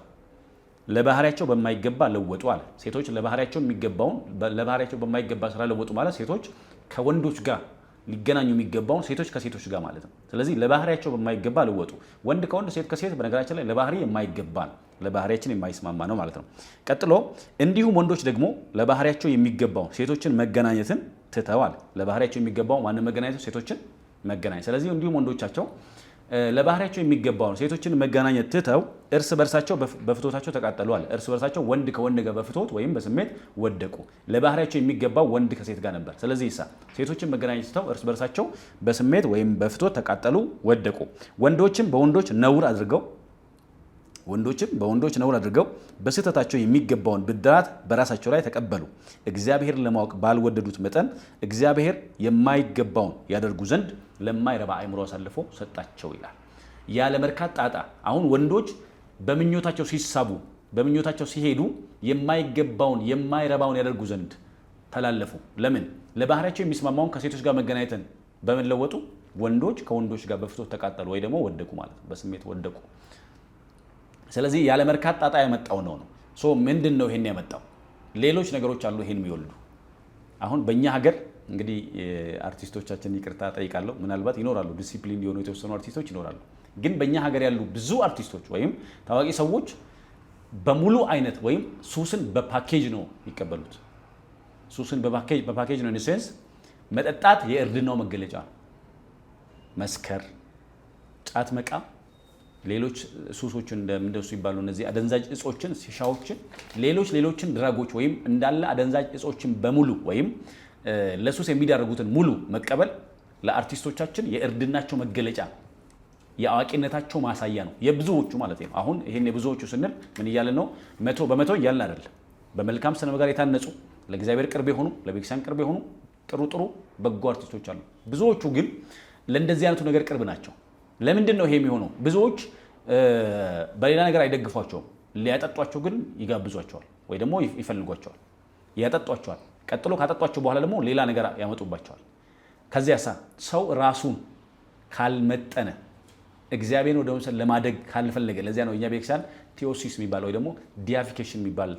[SPEAKER 1] ለባህሪያቸው በማይገባ ለወጡ አለ። ሴቶች ለባህሪያቸው የሚገባውን ለባህሪያቸው በማይገባ ስራ ለወጡ ማለት ሴቶች ከወንዶች ጋር ሊገናኙ የሚገባውን ሴቶች ከሴቶች ጋር ማለት ነው። ስለዚህ ለባህሪያቸው በማይገባ ለወጡ። ወንድ ከወንድ ሴት ከሴት በነገራችን ላይ ለባህሪ የማይገባ ነው፣ ለባህሪያችን የማይስማማ ነው ማለት ነው። ቀጥሎ እንዲሁም ወንዶች ደግሞ ለባህሪያቸው የሚገባውን ሴቶችን መገናኘትን ትተዋል። ለባህሪያቸው የሚገባውን ማንን መገናኘት? ሴቶችን መገናኘት። ስለዚህ እንዲሁም ወንዶቻቸው ለባህሪያቸው የሚገባውን ሴቶችን መገናኘት ትተው እርስ በርሳቸው በፍትወታቸው ተቃጠሉ አለ። እርስ በርሳቸው ወንድ ከወንድ ጋር በፍትወት ወይም በስሜት ወደቁ። ለባህሪያቸው የሚገባው ወንድ ከሴት ጋር ነበር። ስለዚህ ሴቶችን መገናኘት ትተው እርስ በርሳቸው በስሜት ወይም በፍትወት ተቃጠሉ፣ ወደቁ። ወንዶችም በወንዶች ነውር አድርገው በስህተታቸው የሚገባውን ብድራት በራሳቸው ላይ ተቀበሉ። እግዚአብሔርን ለማወቅ ባልወደዱት መጠን እግዚአብሔር የማይገባውን ያደርጉ ዘንድ ለማይረባ አእምሮ አሳልፎ ሰጣቸው ይላል። ያለ መርካት ጣጣ። አሁን ወንዶች በምኞታቸው ሲሳቡ በምኞታቸው ሲሄዱ የማይገባውን የማይረባውን ያደርጉ ዘንድ ተላለፉ። ለምን? ለባህሪያቸው የሚስማማውን ከሴቶች ጋር መገናኘትን በመለወጡ ወንዶች ከወንዶች ጋር በፍትወት ተቃጠሉ ወይ ደግሞ ወደቁ ማለት ነው፣ በስሜት ወደቁ። ስለዚህ ያለ መርካት ጣጣ ያመጣው ነው። ምንድነው ይሄን ያመጣው? ሌሎች ነገሮች አሉ ይሄን የሚወልዱ። አሁን በእኛ ሀገር እንግዲህ አርቲስቶቻችን ይቅርታ ጠይቃለሁ፣ ምናልባት ይኖራሉ ዲሲፕሊን የሆኑ የተወሰኑ አርቲስቶች ይኖራሉ። ግን በእኛ ሀገር ያሉ ብዙ አርቲስቶች ወይም ታዋቂ ሰዎች በሙሉ አይነት ወይም ሱስን በፓኬጅ ነው የሚቀበሉት። ሱስን በፓኬጅ ነው። ኢንሴንስ መጠጣት የእርድናው መገለጫ ነው። መስከር፣ ጫት መቃም፣ ሌሎች ሱሶችን እንደምንደሱ ይባሉ እነዚህ አደንዛዥ እጾችን፣ ሲሻዎችን፣ ሌሎችን ድራጎች ወይም እንዳለ አደንዛዥ እጾችን በሙሉ ወይም ለሱስ የሚዳረጉትን ሙሉ መቀበል ለአርቲስቶቻችን የእርድናቸው መገለጫ የአዋቂነታቸው ማሳያ ነው። የብዙዎቹ ማለት ነው። አሁን ይሄን የብዙዎቹ ስንል ምን እያልን ነው? መቶ በመቶ እያልን አይደለም። በመልካም ስነ ምግባር የታነጹ ለእግዚአብሔር ቅርብ የሆኑ ለቤተክርስቲያን ቅርብ የሆኑ ጥሩ በጎ አርቲስቶች አሉ። ብዙዎቹ ግን ለእንደዚህ አይነቱ ነገር ቅርብ ናቸው። ለምንድን ነው ይሄ የሚሆነው? ብዙዎች በሌላ ነገር አይደግፏቸውም። ሊያጠጧቸው ግን ይጋብዟቸዋል ወይ ደግሞ ይፈልጓቸዋል፣ ያጠጧቸዋል። ቀጥሎ ካጠጧቸው በኋላ ደግሞ ሌላ ነገር ያመጡባቸዋል። ከዚያ ሰው ራሱን ካልመጠነ እግዚአብሔርን ወደ መምሰል ለማደግ ካልፈለገ፣ ለዚያ ነው እኛ ቤተክርስቲያን ቴዎሲስ የሚባል ወይ ደግሞ ዲያፊኬሽን የሚባል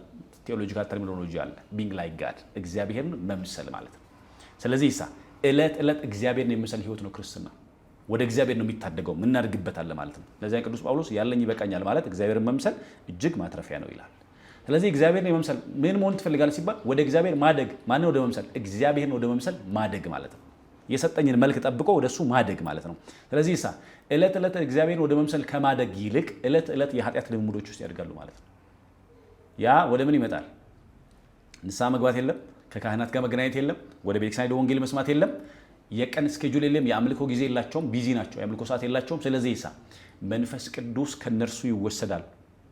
[SPEAKER 1] ቴዎሎጂካል ተርሚኖሎጂ አለ። ቢንግ ላይክ ጋድ እግዚአብሔርን መምሰል ማለት ነው። ስለዚህ ዕለት እግዚአብሔርን የመምሰል ህይወት ነው ክርስትና። ወደ እግዚአብሔር ነው የሚታደገው፣ ምናድግበታለን ማለት ነው። ለዚያ ቅዱስ ጳውሎስ ያለኝ ይበቃኛል ማለት እግዚአብሔርን መምሰል እጅግ ማትረፊያ ነው ይላል። ስለዚህ እግዚአብሔርን የመምሰል ምን መሆን ትፈልጋለህ ሲባል ወደ እግዚአብሔር ማደግ። ማንን ወደ መምሰል? እግዚአብሔርን ወደ መምሰል ማደግ ማለት ነው። የሰጠኝን መልክ ጠብቆ ወደሱ ማደግ ማለት ነው። ስለዚህ ዕለት እግዚአብሔርን ወደ መምሰል ከማደግ ይልቅ ዕለት የኃጢአት ልምምዶች ውስጥ ያድጋሉ ማለት ነው። ያ ወደ ምን ይመጣል? ንስሐ መግባት የለም፣ ከካህናት ጋር መገናኘት የለም፣ ወደ ቤተክርስቲያን ወንጌል መስማት የለም፣ የቀን ስኬጁል የለም፣ የአምልኮ ጊዜ የላቸውም፣ ቢዚ ናቸው፣ የአምልኮ ሰዓት የላቸውም። ስለዚህ መንፈስ ቅዱስ ከነርሱ ይወሰዳል።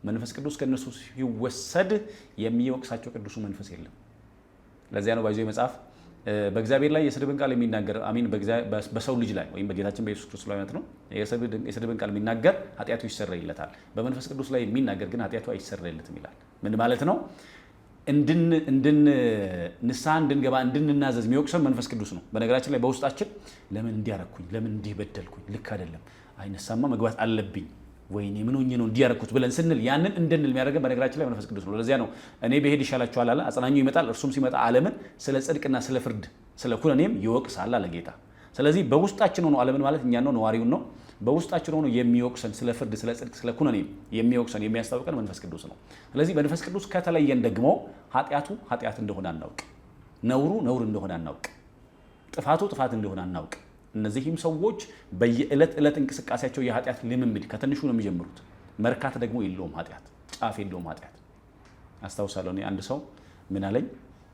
[SPEAKER 1] መንፈስ ቅዱስ ከነርሱ ሲወሰድ የሚወቅሳቸው ቅዱሱ መንፈስ የለም። ለዚያ ነው ባይዞ መጽሐፍ በእግዚአብሔር ላይ የስድብን ቃል የሚናገር አሚን በሰው ልጅ ላይ ወይም በጌታችን በኢየሱስ ክርስቶስ ላይ ነው የስድብን ቃል የሚናገር ኃጢአቱ ይሰረይለታል። በመንፈስ ቅዱስ ላይ የሚናገር ግን ኃጢአቱ አይሰረይለትም ይላል። ምን ማለት ነው? ንስሐ እንድንገባ እንድንናዘዝ የሚወቅሰን መንፈስ ቅዱስ ነው። በነገራችን ላይ በውስጣችን ለምን እንዲያረኩኝ፣ ለምን እንዲህ በደልኩኝ፣ ልክ አይደለም፣ አይ ንስሐማ መግባት አለብኝ፣ ወይኔ ምን ሆኜ ነው እንዲያረኩት ብለን ስንል ያንን እንድንል የሚያደርገን በነገራችን ላይ መንፈስ ቅዱስ ነው። ለዚያ ነው እኔ ብሄድ ይሻላችኋል አለ፣ አጽናኙ ይመጣል፣ እርሱም ሲመጣ ዓለምን ስለ ጽድቅና ስለ ፍርድ ስለ ኩነኔም ይወቅሳል አለ ጌታ። ስለዚህ በውስጣችን ሆኖ ዓለምን ማለት እኛን ነው፣ ነዋሪውን ነው። በውስጣችን ሆኖ የሚወቅሰን ስለ ፍርድ፣ ስለ ጽድቅ፣ ስለ ኩነኔም የሚወቅሰን የሚያስታውቀን መንፈስ ቅዱስ ነው። ስለዚህ መንፈስ ቅዱስ ከተለየን ደግሞ ኃጢአቱ ኃጢአት እንደሆነ አናውቅ፣ ነውሩ ነውር እንደሆነ አናውቅ፣ ጥፋቱ ጥፋት እንደሆነ አናውቅ። እነዚህም ሰዎች በየዕለት እንቅስቃሴያቸው የኃጢአት ልምምድ ከትንሹ ነው የሚጀምሩት። መርካት ደግሞ የለውም ኃጢአት፣ ጫፍ የለውም ኃጢአት። አስታውሳለሁ እኔ አንድ ሰው ምን አለኝ፣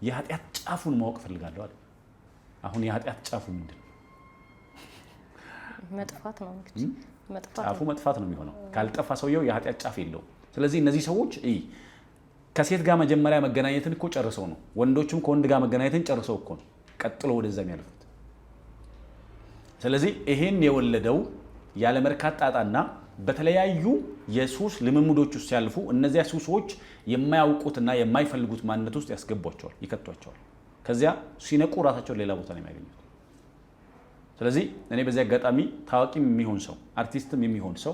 [SPEAKER 1] የኃጢአት ጫፉን ማወቅ ፈልጋለሁ አለ። አሁን የኃጢአት ጫፉ ምንድን ነው?
[SPEAKER 2] መጥፋት ነው እንግዲህ፣
[SPEAKER 1] ጫፉ መጥፋት ነው የሚሆነው። ካልጠፋ ሰውየው የኃጢአት ጫፍ የለውም። ስለዚህ እነዚህ ሰዎች ከሴት ጋር መጀመሪያ መገናኘትን እኮ ጨርሰው ነው፣ ወንዶችም ከወንድ ጋር መገናኘትን ጨርሰው እኮ ነው ቀጥሎ ወደዛ የሚያልፉት። ስለዚህ ይሄን የወለደው ያለ መርካት ጣጣና በተለያዩ የሱስ ልምምዶች ውስጥ ሲያልፉ እነዚያ ሱሶች የማያውቁትና የማይፈልጉት ማንነት ውስጥ ያስገቧቸዋል፣ ይከቷቸዋል። ከዚያ ሲነቁ ራሳቸውን ሌላ ቦታ ነው የሚያገኙት። ስለዚህ እኔ በዚህ አጋጣሚ ታዋቂም የሚሆን ሰው አርቲስትም የሚሆን ሰው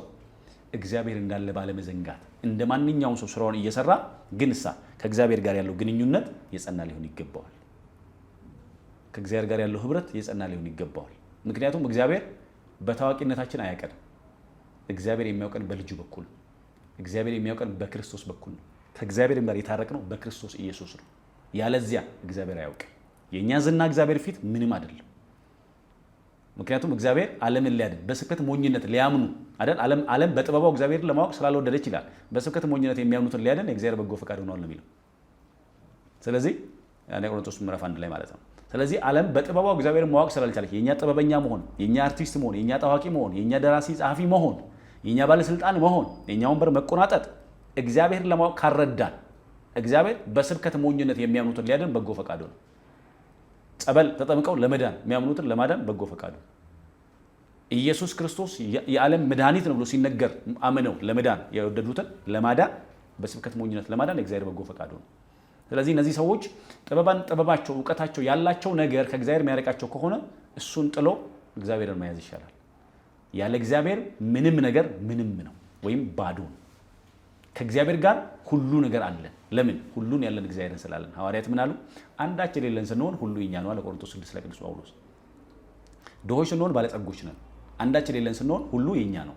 [SPEAKER 1] እግዚአብሔር እንዳለ ባለመዘንጋት እንደ ማንኛውም ሰው ስራውን እየሰራ ግን ከእግዚአብሔር ጋር ያለው ግንኙነት የጸና ሊሆን ይገባዋል። ከእግዚአብሔር ጋር ያለው ህብረት የጸና ሊሆን ይገባዋል። ምክንያቱም እግዚአብሔር በታዋቂነታችን አያውቀንም። እግዚአብሔር የሚያውቀን በልጁ በኩል ነው። እግዚአብሔር የሚያውቀን በክርስቶስ በኩል ነው። ከእግዚአብሔር ጋር የታረቅነው በክርስቶስ ኢየሱስ ነው። ያለዚያ እግዚአብሔር አያውቅም። የእኛ ዝና እግዚአብሔር ፊት ምንም አይደለም። ምክንያቱም እግዚአብሔር ዓለምን ሊያድን በስብከት ሞኝነት ሊያምኑ አይደል? ዓለም በጥበባው እግዚአብሔርን ለማወቅ ስላልወደደች ይላል በስብከት ሞኝነት የሚያምኑትን ሊያድን የእግዚአብሔር በጎ ፈቃድ ሆኗል ነው የሚለው። ስለዚህ ቆሮንቶስ ምዕራፍ 1 ላይ ማለት ነው። ስለዚህ ዓለም በጥበባው እግዚአብሔርን ማወቅ ስላልቻለች የኛ ጥበበኛ መሆን፣ የኛ አርቲስት መሆን፣ የኛ ታዋቂ መሆን፣ የኛ ደራሲ ጸሐፊ መሆን፣ የኛ ባለስልጣን መሆን፣ የኛ ወንበር መቆናጠጥ እግዚአብሔርን ለማወቅ ካረዳን እግዚአብሔር በስብከት ሞኝነት የሚያምኑትን ሊያድን በጎ ፈቃዱ ነው። ጸበል ተጠምቀው ለመዳን የሚያምኑትን ለማዳን በጎ ፈቃዱ። ኢየሱስ ክርስቶስ የዓለም መድኃኒት ነው ብሎ ሲነገር አምነው ለመዳን የወደዱትን ለማዳን በስብከት ሞኝነት ለማዳን የእግዚአብሔር በጎ ፈቃዱ ነው። ስለዚህ እነዚህ ሰዎች ጥበባቸው፣ እውቀታቸው ያላቸው ነገር ከእግዚአብሔር የሚያርቃቸው ከሆነ እሱን ጥሎ እግዚአብሔርን መያዝ ይሻላል። ያለ እግዚአብሔር ምንም ነገር ምንም ነው ወይም ባዶ ነው። ከእግዚአብሔር ጋር ሁሉ ነገር አለን። ለምን? ሁሉን ያለን እግዚአብሔርን ስላለን። ሐዋርያት ምን አሉ? አንዳች የሌለን ስንሆን ሁሉ የኛ ነው አለ ቆሮንቶስ 6 ላይ ቅዱስ ጳውሎስ። ድሆች ስንሆን ባለጸጎች ነን። አንዳች የሌለን ስንሆን ሁሉ የኛ ነው።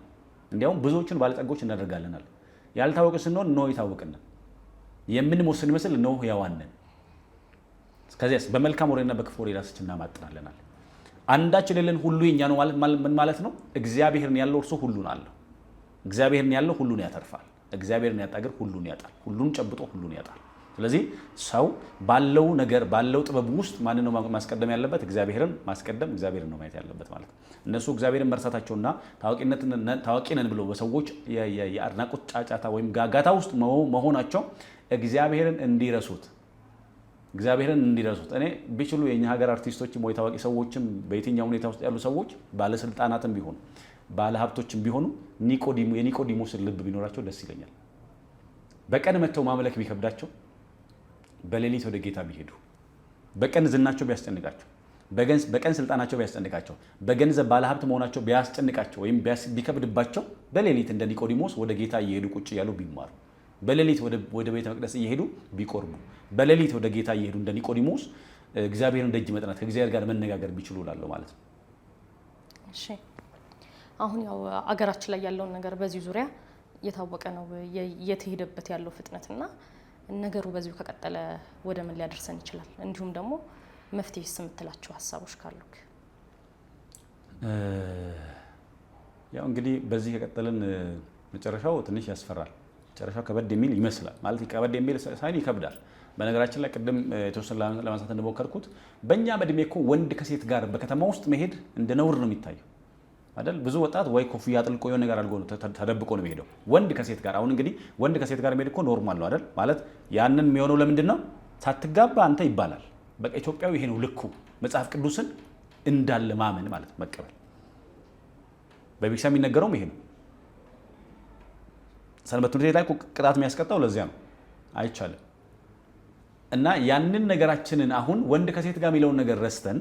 [SPEAKER 1] እንዲያውም ብዙዎችን ባለጸጎች እናደርጋለናል። ያልታወቀ ስንሆን ነው የታወቅን። የምንሞት ስንመስል ነው ሕያዋን ነን። ከዚያስ በመልካም ወሬና በክፉ ወሬ ራሳችንን እናማጥናለናል። አንዳች የሌለን ሁሉ የኛ ነው ማለት ምን ማለት ነው? እግዚአብሔርን ያለው እርሱ ሁሉን አለው። እግዚአብሔርን ያለው ሁሉን ያተርፋል። እግዚአብሔርን ያጣ ግን ሁሉን ያጣል። ሁሉን ጨብጦ ሁሉን ያጣል። ስለዚህ ሰው ባለው ነገር ባለው ጥበብ ውስጥ ማንን ነው ማስቀደም ያለበት? እግዚአብሔርን ማስቀደም፣ እግዚአብሔርን ነው ማየት ያለበት ማለት ነው። እነሱ እግዚአብሔርን መርሳታቸውና ታዋቂ ነን ብለው በሰዎች የአድናቆት ጫጫታ ወይም ጋጋታ ውስጥ መሆናቸው እግዚአብሔርን እንዲረሱት እኔ ቢችሉ የኛ ሀገር አርቲስቶችም ወይ ታዋቂ ሰዎችም በየትኛው ሁኔታ ውስጥ ያሉ ሰዎች ባለስልጣናትም ቢሆኑ ባለሀብቶችም ቢሆኑ የኒቆዲሞስን ልብ ቢኖራቸው ደስ ይለኛል። በቀን መጥተው ማምለክ ቢከብዳቸው በሌሊት ወደ ጌታ ቢሄዱ፣ በቀን ዝናቸው ቢያስጨንቃቸው፣ በቀን ስልጣናቸው ቢያስጨንቃቸው፣ በገንዘብ ባለሀብት መሆናቸው ቢያስጨንቃቸው ወይም ቢከብድባቸው በሌሊት እንደ ኒቆዲሞስ ወደ ጌታ እየሄዱ ቁጭ እያሉ ቢማሩ፣ በሌሊት ወደ ቤተ መቅደስ እየሄዱ ቢቆርቡ፣ በሌሊት ወደ ጌታ እየሄዱ እንደ ኒቆዲሞስ እግዚአብሔርን ደጅ መጥናት ከእግዚአብሔር ጋር መነጋገር ቢችሉ እላለሁ ማለት ነው።
[SPEAKER 2] እሺ፣ አሁን ያው አገራችን ላይ ያለውን ነገር በዚህ ዙሪያ የታወቀ ነው የተሄደበት ያለው ፍጥነትና ነገሩ በዚሁ ከቀጠለ ወደ ምን ሊያደርሰን ይችላል? እንዲሁም ደግሞ መፍትሄስ የምትላቸው ሀሳቦች ካሉክ?
[SPEAKER 1] ያው እንግዲህ በዚህ ከቀጠልን መጨረሻው ትንሽ ያስፈራል። መጨረሻው ከበድ የሚል ይመስላል ማለት ከበድ የሚል ሳይሆን ይከብዳል። በነገራችን ላይ ቅድም የተወሰነ ለማንሳት እንደሞከርኩት በእኛ እድሜ እኮ ወንድ ከሴት ጋር በከተማ ውስጥ መሄድ እንደ ነውር ነው የሚታየው አይደል? ብዙ ወጣት ወይ ኮፍያ አጥልቆ የሆነ ነገር አድርጎ ተደብቆ ነው የሚሄደው ወንድ ከሴት ጋር። አሁን እንግዲህ ወንድ ከሴት ጋር መሄድ እኮ ኖርማል ነው አይደል? ማለት ያንን የሚሆነው ለምንድን ነው? ሳትጋባ አንተ ይባላል። በቃ ኢትዮጵያዊ ይሄ ነው ልኩ። መጽሐፍ ቅዱስን እንዳለ ማመን ማለት መቀበል። በቤተክርስቲያን የሚነገረውም ይሄ ነው። ሰንበት ትምህርት ቤት ላይ ቅጣት የሚያስቀጣው ለዚያ ነው። አይቻልም። እና ያንን ነገራችንን አሁን ወንድ ከሴት ጋር የሚለውን ነገር ረስተን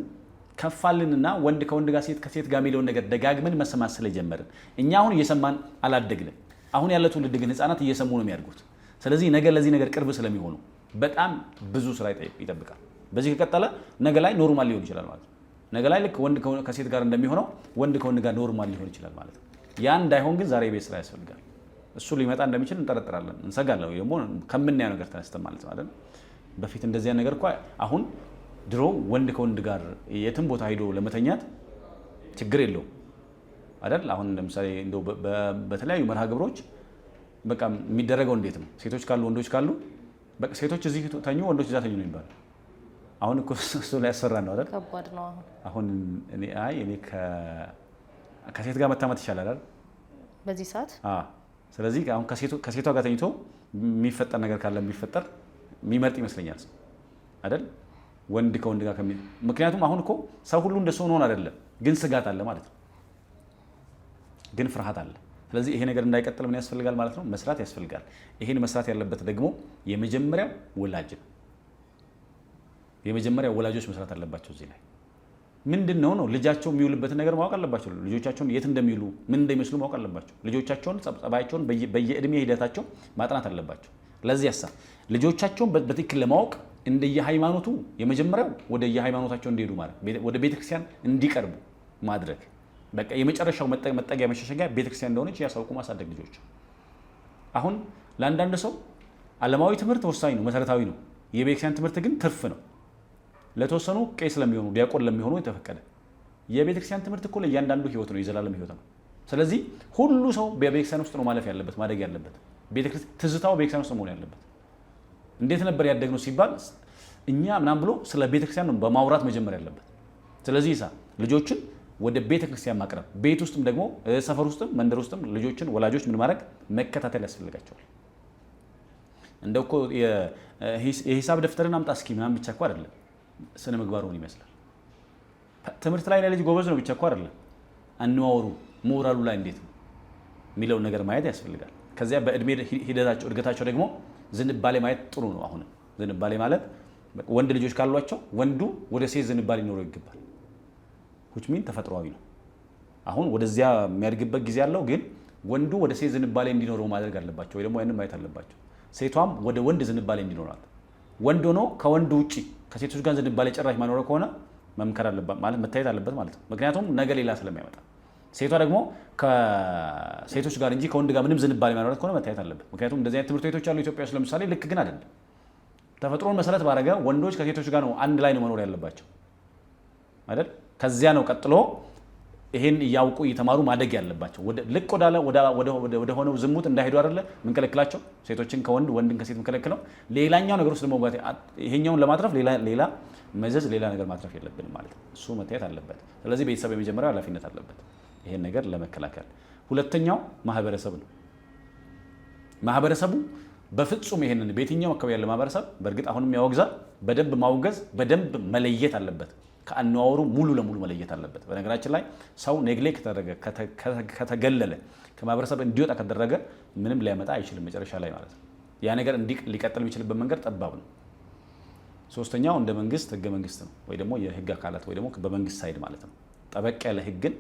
[SPEAKER 1] ከፋልንና ወንድ ከወንድ ጋር ሴት ከሴት ጋር የሚለውን ነገር ደጋግመን መሰማት ስለጀመርን እኛ አሁን እየሰማን አላደግንም። አሁን ያለ ትውልድ ግን ህፃናት እየሰሙ ነው የሚያድጉት። ስለዚህ ነገ ለዚህ ነገር ቅርብ ስለሚሆኑ በጣም ብዙ ስራ ይጠብቃል። በዚህ ከቀጠለ ነገ ላይ ኖርማል ሊሆን ይችላል ማለት ነው። ነገ ላይ ልክ ወንድ ከሴት ጋር እንደሚሆነው ወንድ ከወንድ ጋር ኖርማል ሊሆን ይችላል ማለት ነው። ያ እንዳይሆን ግን ዛሬ ቤት ስራ ያስፈልጋል። እሱ ሊመጣ እንደሚችል እንጠረጥራለን፣ እንሰጋለን። ወይ ደግሞ ከምናየው ነገር ተነስተን ማለት ነው አይደል? በፊት እንደዚያ ነገር እኮ አሁን ድሮ ወንድ ከወንድ ጋር የትም ቦታ ሄዶ ለመተኛት ችግር የለውም አይደል? አሁን ለምሳሌ እንደው በተለያዩ መርሃ ግብሮች በቃ የሚደረገው እንዴት ነው? ሴቶች ካሉ ወንዶች ካሉ በቃ ሴቶች እዚህ ተኙ ወንዶች እዛ ተኙ ነው የሚባለው። አሁን እኮ እሱ ላይ ያስፈራ ነው አይደል?
[SPEAKER 2] ከባድ ነው።
[SPEAKER 1] አሁን እኔ ከሴት ጋር መታመት ይሻላል አይደል
[SPEAKER 2] በዚህ ሰዓት?
[SPEAKER 1] ስለዚህ አሁን ከሴቷ ጋር ተኝቶ የሚፈጠር ነገር ካለ የሚፈጠር የሚመርጥ ይመስለኛል አይደል? ወንድ ከወንድ ጋር ምክንያቱም አሁን እኮ ሰው ሁሉ እንደሰው ሆኖ አይደለም፣ ግን ስጋት አለ ማለት ነው፣ ግን ፍርሃት አለ። ስለዚህ ይሄ ነገር እንዳይቀጥል ምን ያስፈልጋል ማለት ነው? መስራት ያስፈልጋል። ይሄን መስራት ያለበት ደግሞ የመጀመሪያው ወላጅ ነው። የመጀመሪያው ወላጆች መስራት አለባቸው። እዚህ ላይ ምንድን ነው ልጃቸው የሚውልበትን ነገር ማወቅ አለባቸው። ልጆቻቸውን የት እንደሚውሉ ምን እንደሚመስሉ ማወቅ አለባቸው። ልጆቻቸውን ጸባያቸውን በየእድሜ ሂደታቸው ማጥናት አለባቸው። ለዚህ ያሳ ልጆቻቸውን በትክክል ለማወቅ እንደየሃይማኖቱ የመጀመሪያው ወደ የሃይማኖታቸው እንዲሄዱ ማለት ወደ ቤተክርስቲያን እንዲቀርቡ ማድረግ። በቃ የመጨረሻው መጠጊያ መሸሸጊያ ቤተክርስቲያን እንደሆነች ያሳውቁ ማሳደግ ልጆች። አሁን ለአንዳንድ ሰው ዓለማዊ ትምህርት ወሳኝ ነው፣ መሰረታዊ ነው። የቤተክርስቲያን ትምህርት ግን ትርፍ ነው። ለተወሰኑ ቄስ ለሚሆኑ ዲያቆን ለሚሆኑ የተፈቀደ። የቤተክርስቲያን ትምህርት እኮ ለእያንዳንዱ ህይወት ነው፣ የዘላለም ህይወት ነው። ስለዚህ ሁሉ ሰው በቤተክርስቲያን ውስጥ ነው ማለፍ ያለበት፣ ማደግ ያለበት። ትዝታው ቤተክርስቲያን ውስጥ መሆን ያለበት። እንዴት ነበር ያደግነው ሲባል እኛ ምናምን ብሎ ስለ ቤተክርስቲያን ነው በማውራት መጀመር ያለበት። ስለዚህ ልጆችን ወደ ቤተክርስቲያን ማቅረብ፣ ቤት ውስጥም ደግሞ ሰፈር ውስጥም መንደር ውስጥም ልጆችን ወላጆች ምን ማድረግ መከታተል ያስፈልጋቸዋል። እንደው እኮ የሂሳብ ደፍተርን አምጣ እስኪ ምናምን ብቻ እኮ አይደለም ስነ ምግባሩ ምን ይመስላል። ትምህርት ላይ ለልጅ ጎበዝ ነው ብቻ እኮ አይደለም፣ አነዋወሩ ሞራሉ ላይ እንዴት ነው የሚለውን ነገር ማየት ያስፈልጋል። ከዚያ በእድሜ ሂደታቸው እድገታቸው ደግሞ ዝንባሌ ማየት ጥሩ ነው። አሁን ዝንባሌ ማለት ወንድ ልጆች ካሏቸው ወንዱ ወደ ሴት ዝንባሌ ሊኖረው ይገባል። ሁችሚን ተፈጥሯዊ ነው። አሁን ወደዚያ የሚያድግበት ጊዜ ያለው ግን ወንዱ ወደ ሴት ዝንባሌ እንዲኖረው ማድረግ አለባቸው፣ ወይ ደግሞ ያንን ማየት አለባቸው። ሴቷም ወደ ወንድ ዝንባሌ እንዲኖራት ወንድ ሆኖ ከወንድ ውጪ ከሴቶች ጋር ዝንባሌ ጭራሽ ማኖር ከሆነ መምከር አለበት ማለት መታየት አለበት ማለት ነው። ምክንያቱም ነገ ሌላ ስለሚያመጣ ሴቷ ደግሞ ከሴቶች ጋር እንጂ ከወንድ ጋር ምንም ዝንባሌ ማኖራት ከሆነ መታየት አለበት። ምክንያቱም እንደዚህ አይነት ትምህርት ቤቶች አሉ ኢትዮጵያ ውስጥ ለምሳሌ፣ ልክ ግን አይደለም። ተፈጥሮን መሰረት ባረገ ወንዶች ከሴቶች ጋር ነው አንድ ላይ ነው መኖር ያለባቸው አይደል? ከዚያ ነው ቀጥሎ ይሄን እያውቁ እየተማሩ ማደግ ያለባቸው። ልቅ ወደ ሆነው ዝሙት እንዳይሄዱ አይደለ ምንከለክላቸው፣ ሴቶችን ከወንድ ወንድን ከሴት ምንከለክለው። ሌላኛው ነገር ውስጥ ደግሞ ይሄኛውን ለማትረፍ ሌላ መዘዝ ሌላ ነገር ማትረፍ የለብንም ማለት ነው። እሱ መታየት አለበት። ስለዚህ ቤተሰብ የመጀመሪያው ኃላፊነት አለበት ይሄን ነገር ለመከላከል። ሁለተኛው ማህበረሰብ ነው። ማህበረሰቡ በፍጹም ይሄንን በየትኛው አካባቢ ያለ ማህበረሰብ በእርግጥ አሁንም ያወግዛል። በደንብ ማውገዝ፣ በደንብ መለየት አለበት። ከአነዋወሩ ሙሉ ለሙሉ መለየት አለበት። በነገራችን ላይ ሰው ኔግሌክት ከተገለለ ከማህበረሰብ እንዲወጣ ከተደረገ ምንም ሊያመጣ አይችልም መጨረሻ ላይ ማለት ነው። ያ ነገር ሊቀጥል የሚችልበት መንገድ ጠባብ ነው። ሶስተኛው እንደ መንግስት ህገ መንግስት ነው ወይ ደግሞ የህግ አካላት ወይ ደግሞ በመንግስት ሳይድ ማለት ነው ጠበቅ ያለ ህግን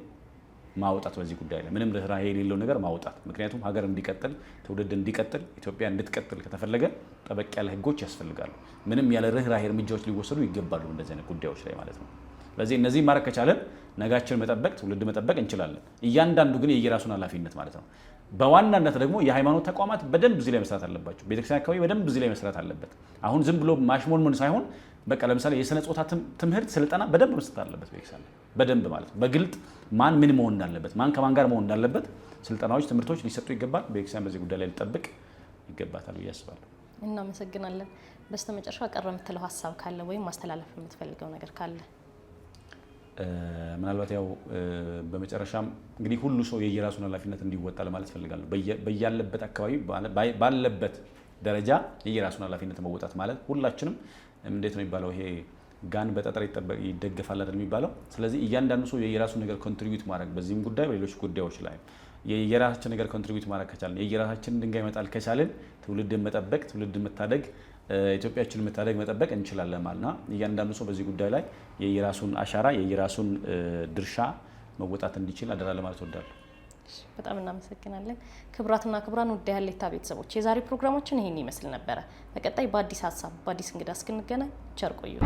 [SPEAKER 1] ማውጣት በዚህ ጉዳይ ላይ ምንም ርህራሄ የሌለው ነገር ማውጣት። ምክንያቱም ሀገር እንዲቀጥል ትውልድ እንዲቀጥል ኢትዮጵያ እንድትቀጥል ከተፈለገ ጠበቅ ያለ ህጎች ያስፈልጋሉ። ምንም ያለ ርህራሄ እርምጃዎች ሊወሰዱ ይገባሉ እንደዚህ አይነት ጉዳዮች ላይ ማለት ነው። ስለዚህ እነዚህ ማድረግ ከቻለን ነጋችን መጠበቅ ትውልድ መጠበቅ እንችላለን። እያንዳንዱ ግን የየራሱን ኃላፊነት ማለት ነው። በዋናነት ደግሞ የሃይማኖት ተቋማት በደንብ እዚህ ላይ መስራት አለባቸው። ቤተክርስቲያን አካባቢ በደንብ እዚህ ላይ መስራት አለበት። አሁን ዝም ብሎ ማሽሞንሞን ሳይሆን በቃ ለምሳሌ የስነ ጾታ ትምህርት ስልጠና በደንብ መስጠት አለበት ቤተክርስቲያን በደንብ ማለት ነው። በግልጥ ማን ምን መሆን እንዳለበት ማን ከማን ጋር መሆን እንዳለበት ስልጠናዎች፣ ትምህርቶች ሊሰጡ ይገባል። ቤተክርስቲያን በዚህ ጉዳይ ላይ ሊጠብቅ ይገባታል ብዬ አስባለሁ።
[SPEAKER 2] እናመሰግናለን። በስተመጨረሻ ቀረ የምትለው ሀሳብ ካለ ወይም ማስተላለፍ የምትፈልገው ነገር ካለ?
[SPEAKER 1] ምናልባት ያው በመጨረሻም እንግዲህ ሁሉ ሰው የየራሱን ኃላፊነት እንዲወጣ ለማለት ፈልጋለሁ። በያለበት አካባቢ ባለበት ደረጃ የየራሱን ኃላፊነት መወጣት ማለት ሁላችንም እንዴት ነው የሚባለው ይሄ ጋን በጠጠር ይደገፋል አይደል የሚባለው። ስለዚህ እያንዳንዱ ሰው የየራሱን ነገር ኮንትሪቢዩት ማድረግ በዚህም ጉዳይ በሌሎች ጉዳዮች ላይ የየራሳችን ነገር ኮንትሪቢዩት ማድረግ ከቻልን የየራሳችንን ድንጋይ መጣል ከቻልን ትውልድን መጠበቅ ትውልድን መታደግ ኢትዮጵያችንን መታደግ መጠበቅ እንችላለን ማለትና እያንዳንዱ ሰው በዚህ ጉዳይ ላይ የየራሱን አሻራ የየራሱን ድርሻ መወጣት እንዲችል አደራ ለማለት እወዳለሁ።
[SPEAKER 2] በጣም እናመሰግናለን። ክቡራትና ክቡራን ውድ የሀሌታ ቤተሰቦች የዛሬ ፕሮግራማችን ይሄን ይመስል ነበረ። በቀጣይ በአዲስ ሀሳብ በአዲስ እንግዳ እስክንገናኝ ቸር ቆዩ።